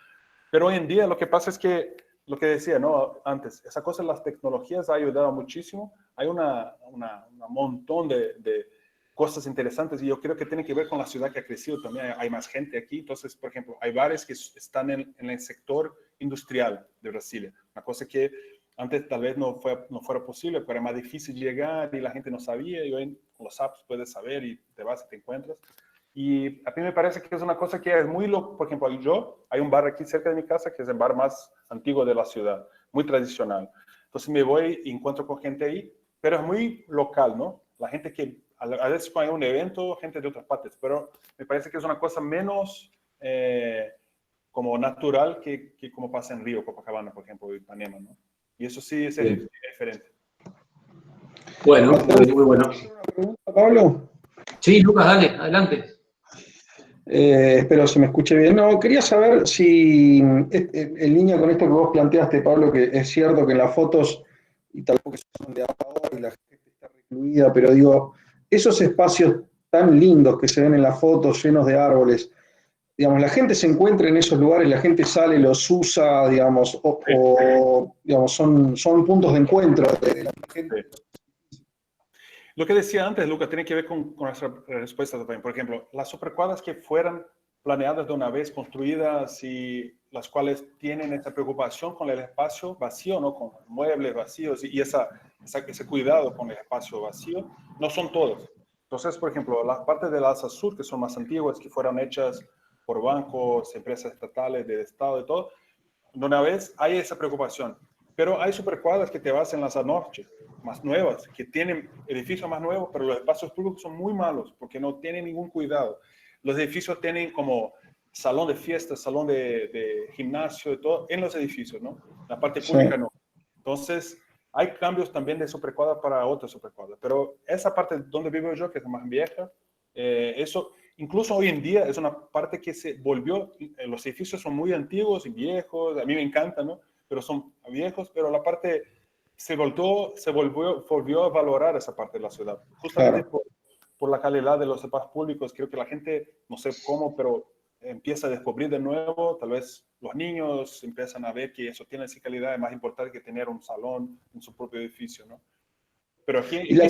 Pero hoy en día lo que pasa es que, lo que decía, ¿no?, antes, esa cosa de las tecnologías ha ayudado muchísimo. Hay un montón de cosas interesantes, y yo creo que tiene que ver con la ciudad que ha crecido también. Hay más gente aquí. Entonces, por ejemplo, hay bares que están en el sector industrial de Brasilia, una cosa que antes tal vez no fuera posible, porque era más difícil llegar y la gente no sabía, y hoy con los apps puedes saber y te vas y te encuentras. Y a mí me parece que es una cosa que es muy loco. Por ejemplo, hay un bar aquí cerca de mi casa que es el bar más antiguo de la ciudad, muy tradicional. Entonces me voy y encuentro con gente ahí, pero es muy local, ¿no? La gente que, a veces cuando hay un evento, gente de otras partes, pero me parece que es una cosa menos como natural que como pasa en Río, Copacabana, por ejemplo, Ipanema, ¿no? Y eso sí es diferente. Bueno, muy bueno. ¿Una pregunta, Pablo? Sí, Lucas, dale, adelante. Espero se me escuche bien. No, quería saber si, en línea con esto que vos planteaste, Pablo, que es cierto que en las fotos, y tal vez son de ahora y la gente está recluida, pero digo, esos espacios tan lindos que se ven en las fotos, llenos de árboles, digamos, la gente se encuentra en esos lugares, la gente sale, los usa, digamos, o digamos, son puntos de encuentro de la gente. Lo que decía antes, Lucas, tiene que ver con nuestra respuesta también. Por ejemplo, las supercuadras que fueran planeadas de una vez, construidas, y las cuales tienen esta preocupación con el espacio vacío, ¿no?, con muebles vacíos y ese cuidado con el espacio vacío, no son todas. Entonces, por ejemplo, las partes de la Asa Sur, que son más antiguas, que fueron hechas por bancos, empresas estatales, del Estado y todo, de una vez hay esa preocupación. Pero hay supercuadras que te vas en las norte, más nuevas, que tienen edificios más nuevos, pero los espacios públicos son muy malos porque no tienen ningún cuidado. Los edificios tienen como salón de fiestas, salón de gimnasio, de todo en los edificios, ¿no? La parte pública no. Entonces, hay cambios también de supercuadra para otras supercuadras, pero esa parte donde vivo yo, que es más vieja, eso, incluso hoy en día, es una parte que se volvió, los edificios son muy antiguos y viejos, a mí me encanta, ¿no? Pero son viejos, pero la parte volvió a valorar esa parte de la ciudad, justamente por la calidad de los espacios públicos. Creo que la gente, no sé cómo, pero empieza a descubrir de nuevo, tal vez los niños empiezan a ver que eso tiene esa calidad, es más importante que tener un salón en su propio edificio, ¿no? Pero aquí, y la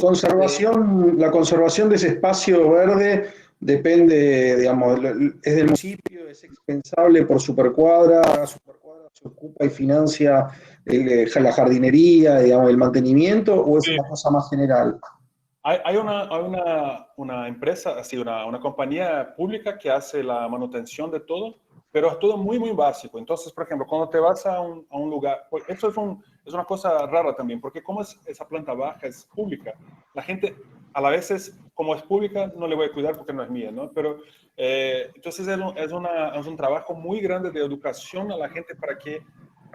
conservación de ese espacio verde depende, digamos, es del municipio, es expensable por supercuadra se ocupa y financia la jardinería, digamos, el mantenimiento, o es una cosa más general. Hay una empresa, así, una compañía pública que hace la manutención de todo, pero es todo muy, muy básico. Entonces, por ejemplo, cuando te vas a un lugar, pues esto es una cosa rara también, porque como esa planta baja es pública, la gente a la vez, como es pública, no le voy a cuidar porque no es mía, ¿no? Pero entonces es un trabajo muy grande de educación a la gente para que,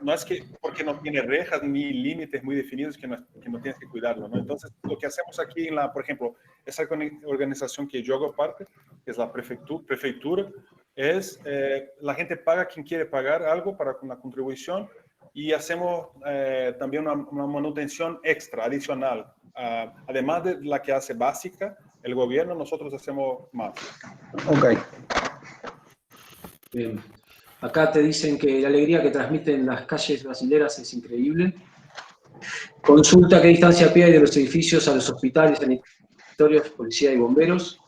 no es que porque no tiene rejas ni límites muy definidos que no tienes que cuidarlo, ¿no? Entonces, lo que hacemos aquí por ejemplo, esa organización que yo hago parte, que es la prefeitura, es la gente paga quien quiere pagar algo para una contribución y hacemos también una manutención extra, adicional. Además de la que hace básica el gobierno, nosotros hacemos más. Ok. Bien. Acá te dicen que la alegría que transmiten las calles brasileras es increíble. Consulta qué distancia a pie hay de los edificios a los hospitales, sanatorios, policía y bomberos.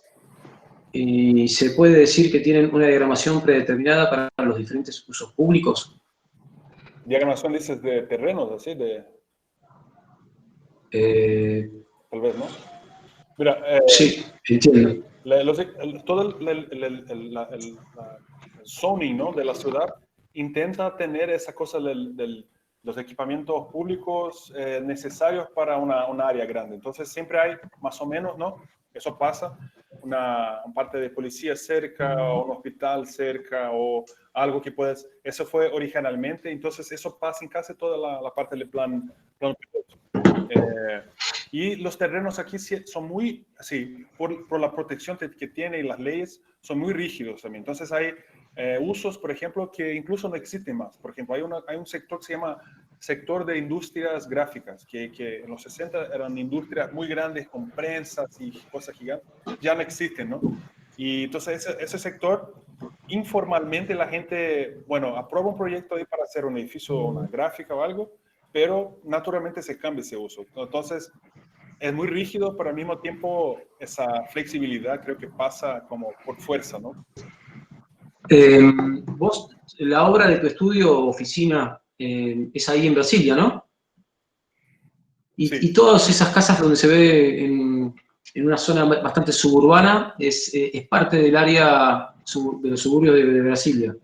Y se puede decir que tienen una diagramación predeterminada para los diferentes usos públicos. Diagramación, dices, de terrenos, así, tal vez, ¿no? Mira, sí, entiendo. Todo el zoning, ¿no?, de la ciudad intenta tener esa cosa de los equipamientos públicos necesarios para una área grande. Entonces siempre hay más o menos, ¿no? Eso pasa, una parte de policía cerca o un hospital cerca o algo que puedes... Eso fue originalmente, entonces eso pasa en casi toda la parte del plan y los terrenos aquí son muy, así, por la protección que tiene y las leyes, son muy rígidos también. Entonces hay usos, por ejemplo, que incluso no existen más. Por ejemplo, hay un sector que se llama sector de industrias gráficas, que en los 60 eran industrias muy grandes con prensas y cosas gigantes, ya no existen, ¿no? Y entonces ese sector, informalmente la gente, bueno, aprueba un proyecto ahí para hacer un edificio, una gráfica o algo, pero naturalmente se cambia ese uso. Entonces, es muy rígido, pero al mismo tiempo esa flexibilidad creo que pasa como por fuerza, ¿no? Vos, la obra de tu estudio, oficina, es ahí en Brasilia, ¿no? Sí. Y todas esas casas donde se ve en una zona bastante suburbana, es parte del área de los suburbios de Brasilia.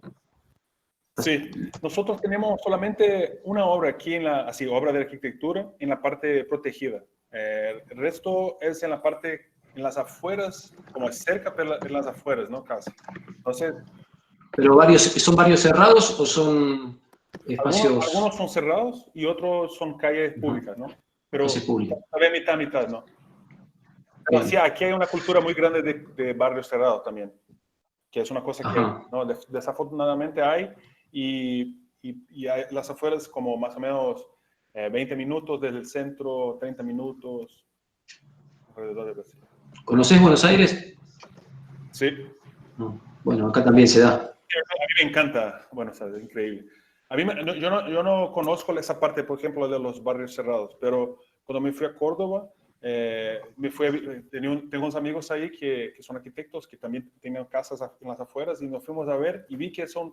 Sí, nosotros tenemos solamente una obra aquí, obra de arquitectura, en la parte protegida. El resto es en la parte, en las afueras, como es cerca, pero en las afueras, ¿no? Casi. Entonces... ¿Pero ¿son varios cerrados o son espacios...? Algunos son cerrados y otros son calles públicas, ¿no? Pero también mitad, ¿no? Pero sí, aquí hay una cultura muy grande de barrios cerrados también, que es una cosa que, ¿no?, desafortunadamente hay. Y hay las afueras como más o menos 20 minutos desde el centro, 30 minutos alrededor de Brasil. ¿Conocés Buenos Aires? Sí. No. Bueno, acá también se da. A mí me encanta Buenos Aires, increíble. A mí, yo no conozco esa parte, por ejemplo, de los barrios cerrados, pero cuando me fui a Córdoba, tengo unos amigos ahí que son arquitectos, que también tenían casas en las afueras, y nos fuimos a ver y vi que son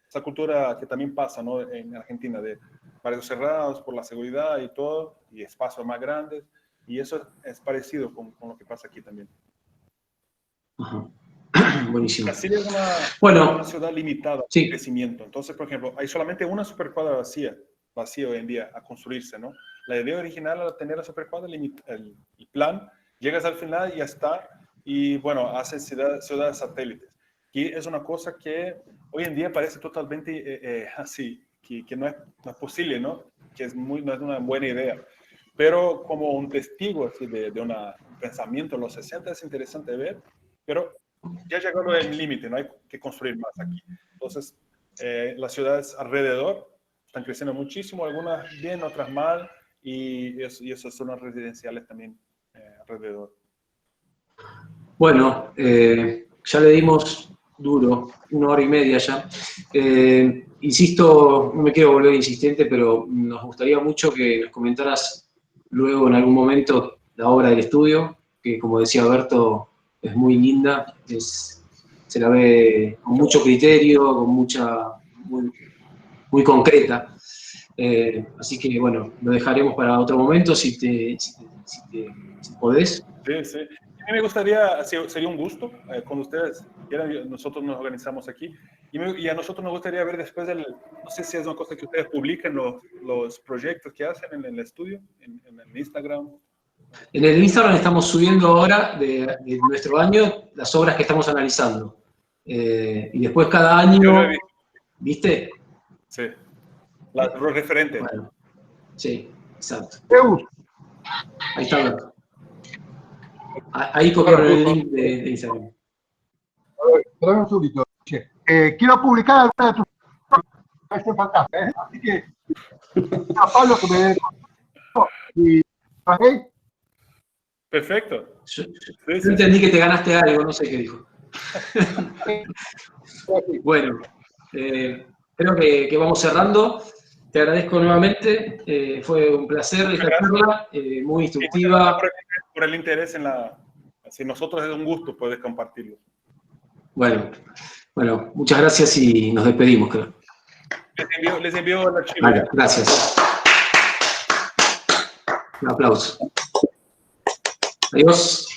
esa cultura que también pasa, ¿no?, en Argentina, de barrios cerrados por la seguridad y todo, y espacios más grandes, y eso es parecido con lo que pasa aquí también. Ajá. Buenísimo. Brasil es una ciudad limitada de crecimiento. Entonces, por ejemplo, hay solamente una supercuadra vacía. vacía hoy en día a construirse, ¿no? La idea original era tener la supercuadra, el plan, llegas al final y ya está, y bueno, haces ciudades satélites. Y es una cosa que hoy en día parece totalmente así, que no es posible, ¿no? Que no es una buena idea. Pero como un testigo así, de un pensamiento en los 60 es interesante ver, pero ya llegado el límite, no hay que construir más aquí. Entonces, las ciudades alrededor están creciendo muchísimo, algunas bien, otras mal, y esas zonas residenciales también alrededor. Bueno, ya le dimos duro, 1 hora y media ya. Insisto, no me quiero volver insistente, pero nos gustaría mucho que nos comentaras luego en algún momento la obra del estudio, que como decía Berto, es muy linda, se la ve con mucho criterio, con muy concreta. Así que bueno, lo dejaremos para otro momento si podés. Sí, sí. A mí me gustaría, sería un gusto, cuando ustedes quieran, nosotros nos organizamos aquí, y a nosotros nos gustaría ver después no sé si es una cosa que ustedes publican, los proyectos que hacen en el estudio, en el Instagram. En el Instagram estamos subiendo ahora de nuestro año las obras que estamos analizando. Y después cada año, ¿viste? Sí, los referentes. Bueno, sí, exacto. Zeus, Ahí está Berto. Ahí copiaron el link de Instagram. espérame un segundito. Quiero publicar alguna de tus parece fantástico, ¿eh? Así que a Pablo que me dé y ¿okay? Perfecto. Yo entendí que te ganaste algo, no sé qué dijo. Bueno, creo que vamos cerrando. Te agradezco nuevamente. Fue un placer esta charla, muy instructiva. Por el interés si nosotros es un gusto poder compartirlo. Bueno, muchas gracias y nos despedimos, creo. Les envío el archivo. Vale, gracias. Un aplauso. Adiós.